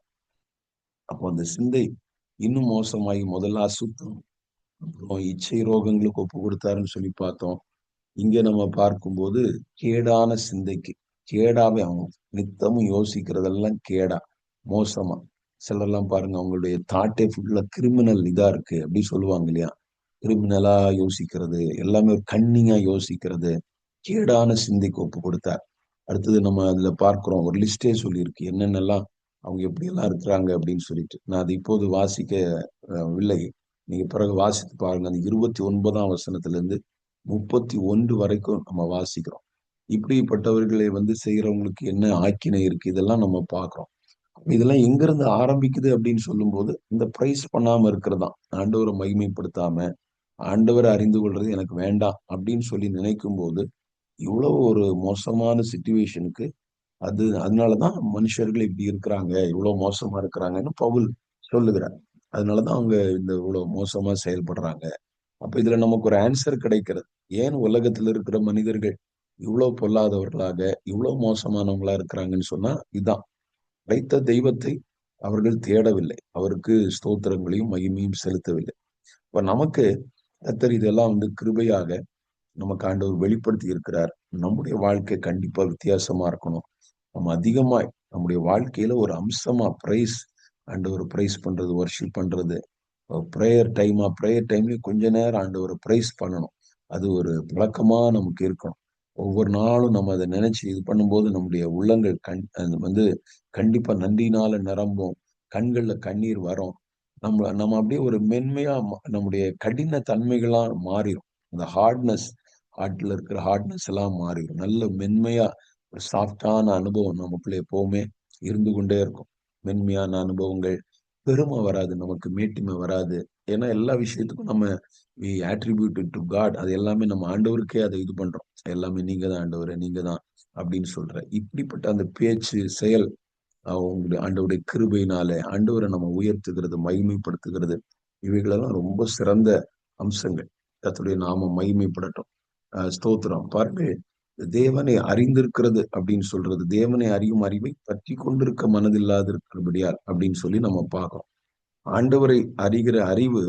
அப்போ அந்த சிந்தை இன்னும் மோசமாகி முதல்ல அசுத்தம், அப்புறம் இச்சை ரோகங்களுக்கு ஒப்பு கொடுத்தாருன்னு சொல்லி பார்த்தோம். இங்க நம்ம பார்க்கும்போது கேடான சிந்தைக்கு, கேடாவே அவங்க நித்தமும் யோசிக்கிறதெல்லாம் கேடா, மோசமா. சிலர்லாம் பாருங்க அவங்களுடைய தாட்டே ஃபுல்லா கிரிமினல் இதா இருக்கு அப்படி சொல்லுவாங்க இல்லையா? கிரிமினலா யோசிக்கிறது, எல்லாமே ஒரு கன்னிங்கா யோசிக்கிறது, கேடான சிந்தைக்கு ஒப்பு கொடுத்தார். அடுத்தது நம்ம அதுல பார்க்கிறோம் ஒரு லிஸ்டே சொல்லியிருக்கு என்னென்னலாம் அவங்க எப்படி எல்லாம் இருக்கிறாங்க அப்படின்னு சொல்லிட்டு. நான் அது இப்போது வாசிக்க வில்லை. நீங்க பிறகு வாசித்து பாருங்க. அந்த 29ஆம் வசனத்துல இருந்து 31 வரைக்கும் நம்ம வாசிக்கிறோம். இப்படிப்பட்டவர்களை வந்து செய்யறவங்களுக்கு என்ன ஆக்கினை இருக்கு இதெல்லாம் நம்ம பார்க்கிறோம். இதெல்லாம் எங்க இருந்து ஆரம்பிக்குது அப்படின்னு சொல்லும்போது இந்த பிரைஸ் பண்ணாம இருக்கிறதாம். ஆண்டவரை மகிமைப்படுத்தாம ஆண்டவரை அறிந்து கொள்றது எனக்கு வேண்டாம் அப்படின்னு சொல்லி நினைக்கும் போது இவ்வளவு ஒரு மோசமான சிச்சுவேஷனுக்கு அதனாலதான் மனுஷர்கள் இப்படி இருக்கிறாங்க, இவ்வளவு மோசமா இருக்கிறாங்கன்னு பவுல் சொல்லுகிறார். அதனாலதான் அவங்க இந்த இவ்வளவு மோசமா செயல்படுறாங்க. அப்ப இதுல நமக்கு ஒரு ஆன்சர் கிடைக்கிறது. ஏன் உலகத்துல இருக்கிற மனிதர்கள் இவ்வளவு பொல்லாதவர்களாக, இவ்வளவு மோசமானவங்களா இருக்கிறாங்கன்னு சொன்னா இதுதான். படைத்த தெய்வத்தை அவர்கள் தேடவில்லை. அவருக்கு ஸ்தோத்திரங்களையும் மகிமையும் செலுத்தவில்லை. இப்ப நமக்கு கர்த்தர் இதெல்லாம் கிருபையாக நமக்கு ஆண்டவர் வெளிப்படுத்தி இருக்கிறார். நம்முடைய வாழ்க்கை கண்டிப்பா வித்தியாசமா இருக்கணும். நம்ம அதிகமாய் நம்முடைய வாழ்க்கையில ஒரு அம்சமா ஆண்டவர் பிரைஸ் பண்றது, வொர்ஷிப் பண்றது, பிரேயர் டைம்லயும் கொஞ்ச நேரம் ஆண்டவரை பிரைஸ் பண்ணணும். அது ஒரு பழக்கமா நமக்கு இருக்கணும். ஒவ்வொரு நாளும் நம்ம அதை நினைச்சு இது பண்ணும்போது நம்முடைய உள்ளங்கள் கண்டிப்பா நன்றியினால நிரம்பும். கண்கள்ல கண்ணீர் வரும். நம்ம நம்ம அப்படியே ஒரு மென்மையா நம்முடைய கடின தன்மைகளா மாறிடும். அந்த ஹார்ட்ல இருக்கிற ஹார்ட்னஸ் எல்லாம் மாறிடும். நல்ல மென்மையா ஒரு சாஃப்டான அனுபவம் நமக்குள்ள எப்பவுமே இருந்து கொண்டே இருக்கும். மென்மையான அனுபவங்கள், பெருமை வராது, நமக்கு மேட்டிமை வராது. ஏன்னா எல்லா விஷயத்துக்கும் நம்ம வி attributed to God. அது எல்லாமே நம்ம ஆண்டவருக்கே அதை இது பண்றோம். எல்லாமே நீங்க தான் ஆண்டவரே, நீங்க தான் அப்படின்னு சொல்ற இப்படிப்பட்ட அந்த பேச்சு, செயல், உங்களுடைய ஆண்டவருடைய கிருபையினாலே ஆண்டவரை நம்ம உயர்த்துகிறது, மகிமைப்படுத்துகிறது, இவைகளெல்லாம் ரொம்ப சிறந்த அம்சங்கள். கர்த்தருடைய நாமம் மகிமைப்படட்டும். ஸ்தோத்திரம். பாருங்க, தேவனை அறிந்திருக்கிறது அப்படின்னு சொல்றது, தேவனை அறியும் அறிவை பற்றி கொண்டிருக்க மனதில்லாது இருக்கிறபடியால் அப்படின்னு சொல்லி நம்ம பார்க்கிறோம். ஆண்டவரை அறிகிற அறிவு,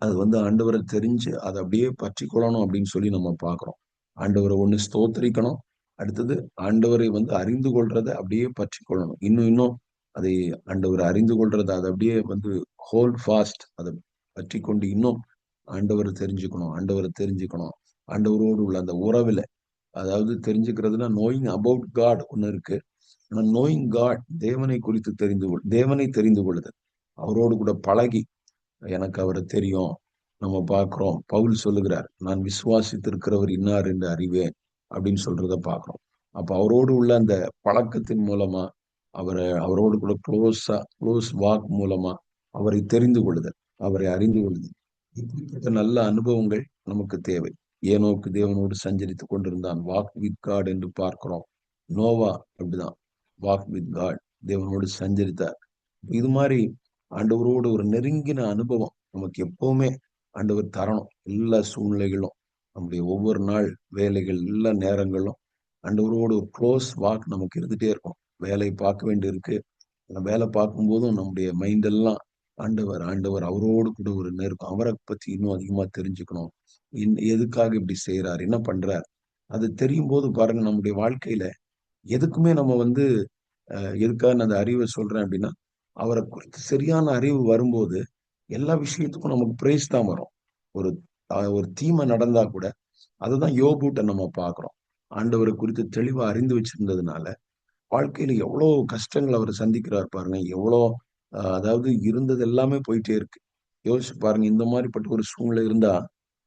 அது ஆண்டவரை தெரிஞ்சு அதை அப்படியே பற்றி கொள்ளணும் அப்படின்னு சொல்லி நம்ம பார்க்கிறோம். ஆண்டவரை ஒண்ணு ஸ்தோத்திரிக்கணும். அடுத்தது ஆண்டவரை அறிந்து கொள்றதை அப்படியே பற்றி கொள்ளணும். இன்னும் இன்னும் அதை ஆண்டவரை அறிந்து கொள்றதை அதை அப்படியே ஹோல்ட் ஃபாஸ்ட், அதை பற்றி கொண்டு இன்னும் ஆண்டவரை தெரிஞ்சுக்கணும். ஆண்டவரோடு உள்ள அந்த உறவுல, அதாவது தெரிஞ்சுக்கிறதுனா நோயிங் அபவுட் காட் ஒண்ணு இருக்கு. ஆனா நோயிங் காட், தேவனை தெரிந்து கொள்ளுதல், அவரோடு கூட பழகி எனக்கு அவரை தெரியும். நம்ம பார்க்கிறோம், பவுல் சொல்லுகிறார், நான் விசுவாசித்திருக்கிறவர் இன்னார் என்று அறிவேன் அப்படின்னு சொல்றத பார்க்கிறோம். அப்ப அவரோடு உள்ள அந்த பழக்கத்தின் மூலமா, அவரோடு கூட க்ளோஸ் வாக் மூலமா அவரை தெரிந்து கொள்ளுதல், அவரை அறிந்து கொள்ளுதல், இப்படிப்பட்ட நல்ல அனுபவங்கள் நமக்கு தேவை. ஏனோக்கு தேவனோடு சஞ்சரித்துக் கொண்டிருந்தான், வாக் வித் காட் என்று பார்க்கிறோம். நோவா அப்படிதான், வாக் வித் காட், தேவனோடு சஞ்சரித்தார். இது மாதிரி ஆண்டவரோடு ஒரு நெருங்கின அனுபவம் நமக்கு எப்பவுமே ஆண்டவர் தரணும். எல்லா சூழ்நிலைகளும், நம்முடைய ஒவ்வொரு நாள் வேலைகள், எல்லா நேரங்களும் ஆண்டவரோடு ஒரு க்ளோஸ் வாக் நமக்கு இருந்துட்டே இருக்கும். வேலை பார்க்க வேண்டி இருக்கு, அந்த வேலை பார்க்கும் போதும் நம்முடைய மைண்ட் எல்லாம் ஆண்டவர் ஆண்டவர் அவரோடு கூட ஒரு நெருக்கம், அவரை பத்தி இன்னும் அதிகமா தெரிஞ்சுக்கணும். எதுக்காக இப்படி செய்யறார், என்ன பண்றார், அது தெரியும் போது பாருங்க, நம்முடைய வாழ்க்கையில எதுக்குமே நம்ம எதுக்காக நான் அந்த அறிவை சொல்றேன் அப்படின்னா, அவரை குறித்து சரியான அறிவு வரும்போது எல்லா விஷயத்துக்கும் நமக்கு பிரைஸ் தான் வரும். ஒரு ஒரு தீமை நடந்தா கூட அதுதான் யோபூட்ட நம்ம பார்க்கிறோம். ஆண்டவரை குறித்து தெளிவா அறிந்து வச்சிருந்ததுனால வாழ்க்கையில எவ்வளவு கஷ்டங்கள் அவர் சந்திக்கிறார் பாருங்க. எவ்வளோ அதாவது இருந்தது எல்லாமே போயிட்டே இருக்கு. யோசிச்சு பாருங்க, இந்த மாதிரிப்பட்ட ஒரு சூழ்நிலை இருந்தா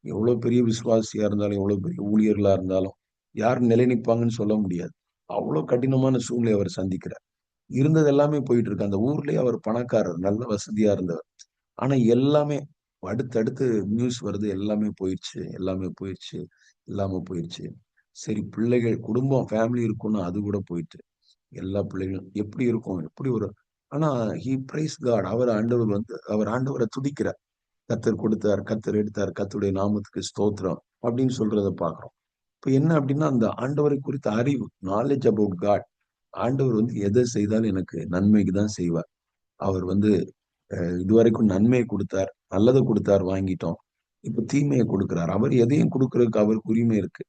எவ்வளவு பெரிய விசுவாசியா இருந்தாலும், எவ்வளவு பெரிய ஊழியர்களா இருந்தாலும் யார் நிலை நிற்பாங்கன்னு சொல்ல முடியாது. அவ்வளவு கடினமான சூழ்நிலை அவர் சந்திக்கிறார். இருந்தது எல்லாமே போயிட்டு இருக்கு. அந்த ஊர்லயே அவர் பணக்காரர், நல்ல வசதியா இருந்தவர். ஆனா எல்லாமே அடுத்தடுத்து நியூஸ் வருது, எல்லாமே போயிடுச்சு, எல்லாமே போயிடுச்சு, இல்லாம போயிடுச்சு. சரி, பிள்ளைகள், குடும்பம், ஃபேமிலி இருக்கும்னா அது கூட போயிட்டு, எல்லா பிள்ளைகளும் எப்படி இருக்கும், எப்படி ஒரு, ஆனா ஹி பிரைஸ் காட், அவர் ஆண்டவரை துதிக்கிறார். கர்த்தர் கொடுத்தார், கர்த்தர் எடுத்தார், கர்த்தருடைய நாமத்துக்கு ஸ்தோத்திரம் அப்படின்னு சொல்றத பாக்குறோம். இப்ப என்ன அப்படின்னா, அந்த ஆண்டவரை குறித்த அறிவு, நாலேஜ் அபவுட் காட். ஆண்டவர் எதை செய்தாலும் எனக்கு நன்மைக்கு தான் செய்வார். அவர் இதுவரைக்கும் நன்மையை கொடுத்தார், நல்லதை கொடுத்தார், வாங்கிட்டோம். இப்ப தீமையை கொடுக்கிறார். அவர் எதையும் கொடுக்கறதுக்கு அவருக்கு உரிமை இருக்கு.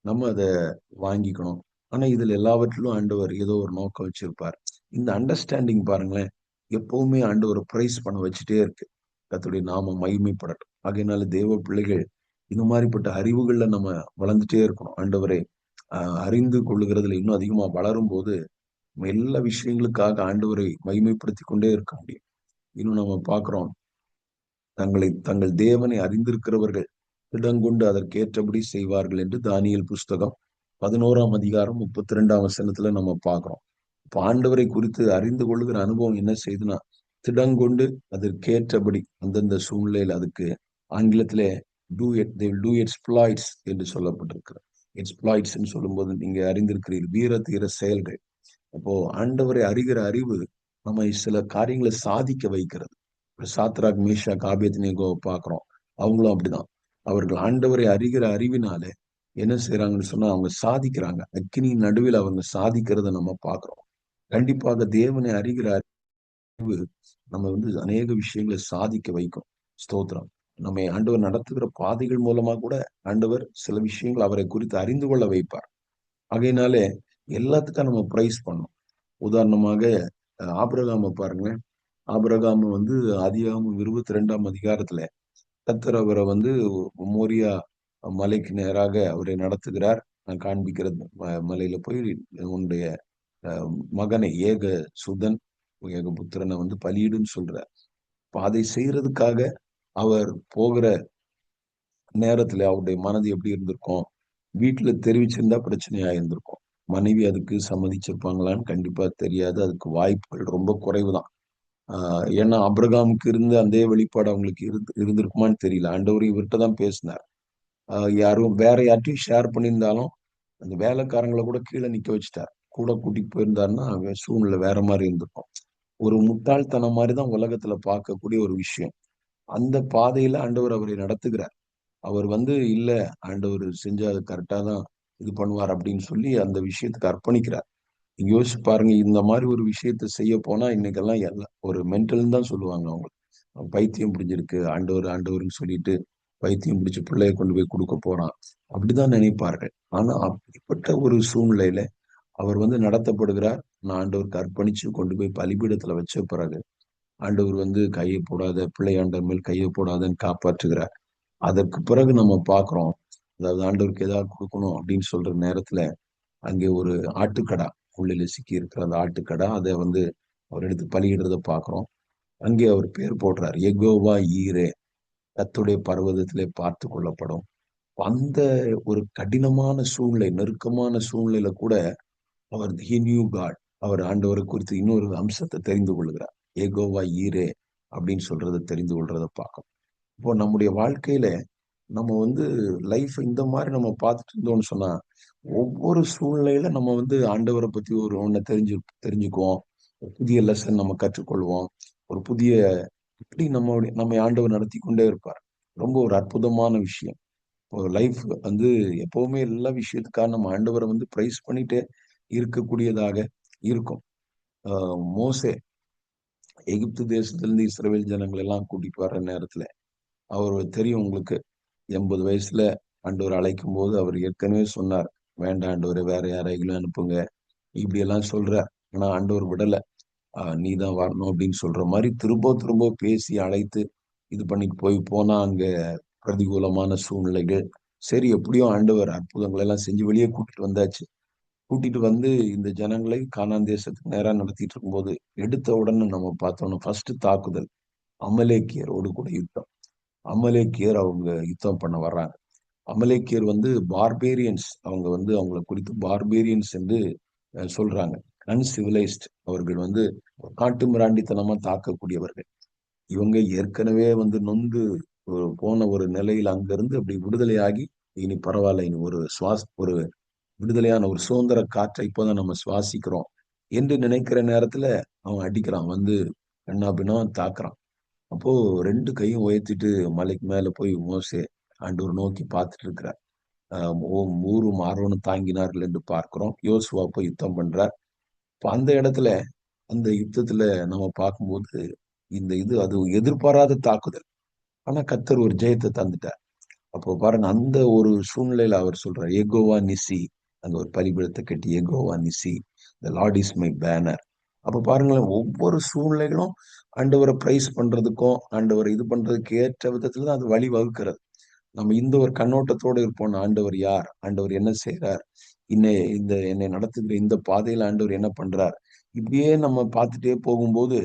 நம்ம அதை வாங்கிக்கணும். ஆனா இதுல எல்லாவற்றிலும் ஆண்டவர் ஏதோ ஒரு நோக்கம் வச்சிருப்பார். இந்த அண்டர்ஸ்டாண்டிங் பாருங்களேன், எப்பவுமே ஆண்டவர் பிரைஸ் பண்ண வச்சுட்டே இருக்கு. கர்த்தருடைய நாமம் மகிமைப்படட்டும். ஆகையினால தேவ பிள்ளைகள், இந்த மாதிரிப்பட்ட அறிவுகள்ல நம்ம வளர்ந்துட்டே இருக்கணும். ஆண்டவரை அறிந்து கொள்ளுகிறதுல இன்னும் அதிகமா வளரும் போது நம்ம எல்லா விஷயங்களுக்காக ஆண்டவரை மகிமைப்படுத்தி கொண்டே இருக்க முடியும். இன்னும் நம்ம பார்க்கிறோம், தங்கள் தேவனை அறிந்திருக்கிறவர்கள் திடங்கொண்டு அதற்கேற்றபடி செய்வார்கள் என்று தானியேல் புஸ்தகம் 11ஆம் அதிகாரம் 32ஆம் வசனத்துல நம்ம பார்க்கிறோம். இப்ப ஆண்டவரை குறித்து அறிந்து கொள்ளுகிற அனுபவம் என்ன செய்யுதுன்னா, திடங்கொண்டு அதற்கேற்றபடி அந்தந்த சூழ்நிலையில், அதுக்கு ஆங்கிலத்திலே டூ எக்ஸ்பிளாய்ட்ஸ் என்று சொல்லப்பட்டிருக்கிறது. எக்ஸ்பிளாய்ட்ஸ் சொல்லும்போது நீங்க அறிந்திருக்கிறீர்கள், வீர தீர செயல்கள். அப்போ ஆண்டவரை அறிகிற அறிவு நம்மை சில காரியங்களை சாதிக்க வைக்கிறது. சாத்ராக், மேஷாக், ஆபேத்நேகோவை பார்க்கிறோம். அவங்களும் அப்படிதான். அவர்கள் ஆண்டவரை அறிகிற அறிவினாலே என்ன செய்யறாங்கன்னு சொன்னா, அவங்க சாதிக்கிறாங்க. அக்கினியின் நடுவில் அவங்க சாதிக்கிறத நம்ம பார்க்கிறோம். கண்டிப்பாக தேவனை அறிகிற அறிவு நம்ம அநேக விஷயங்களை சாதிக்க வைக்கும். ஸ்தோத்திரம். நம்மை ஆண்டவர் நடத்துகிற பாதைகள் மூலமா கூட ஆண்டவர் சில விஷயங்கள் அவரை குறித்து அறிந்து கொள்ள வைப்பார். ஆகையினாலே எல்லாத்துக்கும் நம்ம பிரைஸ் பண்ணணும். உதாரணமாக ஆபிரகாம பாருங்க. ஆபிரகாம் வந்து ஆதியாகமம் 22ஆம் அதிகாரத்துல கர்த்தர் அவரை வந்து மோரியா மலைக்கு நேராக அவரை நடத்துகிறார். நான் காண்பிக்கிறது மலையில போய் உன்னுடைய மகனை சுதன் ஏக புத்திரனை வந்து பலியிடுன்னு சொல்றார். அதை செய்யறதுக்காக அவர் போகிற நேரத்துல அவருடைய மனது எப்படி இருந்திருக்கும்? வீட்டுல தெரிவிச்சிருந்தா பிரச்சனையா இருந்திருக்கும். மனைவி அதுக்கு சம்மதிச்சிருப்பாங்களான்னு கண்டிப்பா தெரியாது. அதுக்கு வாய்ப்புகள் ரொம்ப குறைவுதான். ஏன்னா அப்ரகாமுக்கு இருந்த அதே வெளிப்பாடு அவங்களுக்கு இருந்திருக்குமான்னு தெரியல. ஆண்டவர் இவர்கிட்ட தான் பேசினார். யாரும் வேற யார்ட்டையும் ஷேர் பண்ணியிருந்தாலும் அந்த வேலைக்காரங்களை கூட கீழே நிக்க வச்சுட்டார். கூட கூட்டிட்டு போயிருந்தாருன்னா சூழ்நிலை வேற மாதிரி இருந்திருக்கும். ஒரு முட்டாள்தனம் மாதிரிதான் உலகத்துல பார்க்கக்கூடிய ஒரு விஷயம். அந்த பாதையில ஆண்டவர் அவரை நடத்துகிறார். அவர் வந்து இல்ல, ஆண்டவர் செஞ்சு அது கரெக்டா தான் இது பண்ணுவார் அப்படின்னு சொல்லி அந்த விஷயத்துக்கு அர்ப்பணிக்கிறார். நீங்க யோசிச்சு பாருங்க, இந்த மாதிரி ஒரு விஷயத்த செய்ய போனா இன்னைக்கெல்லாம் எல்லாம் ஒரு மென்டல்னு தான் சொல்லுவாங்க. அவங்க பைத்தியம் பிடிஞ்சிருக்கு, ஆண்டவர் ஆண்டவர்னு சொல்லிட்டு பைத்தியம் பிடிச்சு பிள்ளைய கொண்டு போய் கொடுக்க போறான் அப்படிதான் நினைப்பார்கள். ஆனா அப்படிப்பட்ட ஒரு சூழ்நிலையில அவர் வந்து நடத்தப்படுகிறார். நான் ஆண்டவருக்கு அர்ப்பணிச்சு கொண்டு போய் பலிபீடத்துல வச்ச பிறகு ஆண்டவர் வந்து கையை போடாத, பிள்ளையாண்டவர் மேல் கையை போடாதன்னு காப்பாற்றுகிறார். அதற்கு பிறகு நம்ம பாக்குறோம், அதாவது ஆண்டவருக்கு ஏதாவது கொடுக்கணும் அப்படின்னு சொல்ற நேரத்துல அங்கே ஒரு ஆட்டுக்கடா உள்ளில சிக்கி இருக்கிற அந்த ஆட்டுக்கடா அதை வந்து அவர் எடுத்து பலியிடுறத பாக்குறோம். அங்கே அவர் பேர் போடுறார், எகோவா ஈரே, கர்த்தருடைய பர்வதத்திலே பார்த்து கொள்ளப்படும். அந்த ஒரு கடினமான சூழ்நிலை, நெருக்கமான சூழ்நிலையில கூட அவர் ஹி நியூ காட், அவர் ஆண்டவரை குறித்து இன்னொரு அம்சத்தை தெரிந்து கொள்கிறார். ஏகோவா ஈரே அப்படின்னு சொல்றதை தெரிந்து கொள்றதை பார்க்கணும். இப்போ நம்முடைய வாழ்க்கையில நம்ம வந்து லைஃப் இந்த மாதிரி நம்ம பார்த்துட்டு இருந்தோம்னு சொன்னா ஒவ்வொரு சூழ்நிலையில நம்ம வந்து ஆண்டவரை பத்தி ஒரு ஒண்ணு தெரிஞ்சுக்குவோம். ஒரு புதிய லெசன் நம்ம கற்றுக்கொள்வோம். ஒரு புதிய இப்படி நம்ம ஆண்டவர் நடத்தி கொண்டே இருப்பார். ரொம்ப ஒரு அற்புதமான விஷயம். இப்போ லைஃப் வந்து எப்பவுமே எல்லா விஷயத்துக்காக நம்ம ஆண்டவரை வந்து பிரைஸ் பண்ணிட்டே இருக்கக்கூடியதாக இருக்கும். மோசே எகிப்து தேசத்திலிருந்து இஸ்ரவேல் ஜனங்கள் எல்லாம் கூட்டிட்டு வர்ற நேரத்துல அவர் தெரியும் உங்களுக்கு, 80 வயசுல ஆண்டவர் அழைக்கும் போது அவர் ஏற்கனவே சொன்னார், வேண்டாம் ஆண்டவரை வேற யாரையும் அனுப்புங்க இப்படி எல்லாம் சொல்றார். ஆனா ஆண்டவர் விடல. நீ தான் வரணும் அப்படின்னு சொல்ற மாதிரி திரும்ப திரும்ப பேசி அழைத்து இது பண்ணிட்டு போனா அங்க பிரதிகூலமான சூழ்நிலைகள். சரி, எப்படியோ ஆண்டவர் அற்புதங்களை எல்லாம் செஞ்சு வெளியே கூட்டிட்டு வந்தாச்சு. கூட்டிட்டு வந்து இந்த ஜனங்களை கானான் தேசத்துக்கு நேரா நடத்திட்டு இருக்கும்போது எடுத்த உடனே நம்ம பார்த்தோம்னா ஃபர்ஸ்ட் தாக்குதல் அமலேக்கியரோடு கூட யுத்தம். அமலேக்கியர் அவங்க யுத்தம் பண்ண வர்றாங்க. அமலேக்கியர் வந்து பார்பேரியன்ஸ், அவங்க வந்து அவங்களை குறித்து பார்பேரியன்ஸ் என்று சொல்றாங்க. அன்சிவிலைஸ்ட், அவர்கள் வந்து காட்டு மிராண்டித்தனமா தாக்கக்கூடியவர்கள். இவங்க ஏற்கனவே வந்து நொந்து போன ஒரு நிலையில் அங்கிருந்து அப்படி விடுதலையாகி இனி பரவாயில்ல, இனி ஒரு விடுதலையான ஒரு சுதந்திர காற்றை இப்போதான் நம்ம சுவாசிக்கிறோம் என்று நினைக்கிற நேரத்துல அவன் அடிக்கிறான், வந்து கண்ணா பின்னா தாக்குறான். அப்போ 2 கையும் உயர்த்திட்டு மலைக்கு மேல போய் மோசே ஆண்டவர் நோக்கி பார்த்துட்டு இருக்கிறார். ஊரும் ஆரோனும் தாங்கினார்கள் என்று பார்க்கிறோம். யோசுவா போய் யுத்தம் பண்றார். இப்ப அந்த இடத்துல அந்த யுத்தத்துல நம்ம பார்க்கும்போது அது எதிர்பாராத தாக்குதல். ஆனா கர்த்தர் ஒரு ஜெயத்தை தந்துட்டார். அப்போ பாருங்க, அந்த ஒரு சூழ்நிலையில அவர் சொல்றார், ஏகோவா நிசி, அங்க ஒரு பலிபீடத்தை கட்டி ஏகோவா நிசி, த லார்ட் இஸ் மை பேனர். அப்ப பாருங்களேன், ஒவ்வொரு சூழ்நிலைகளும் ஆண்டவரை பிரைஸ் பண்றதுக்கும் ஆண்டவரை இது பண்றதுக்கு ஏற்ற விதத்துல தான் அது வழி வகுக்கிறது. நம்ம இந்த ஒரு கண்ணோட்டத்தோடு இருப்போம், ஆண்டவர் யார், ஆண்டவர் என்ன செய்யறார், என்னை நடத்துகிற இந்த பாதையில ஆண்டவர் என்ன பண்றார், இப்படியே நம்ம பார்த்துட்டே போகும்போது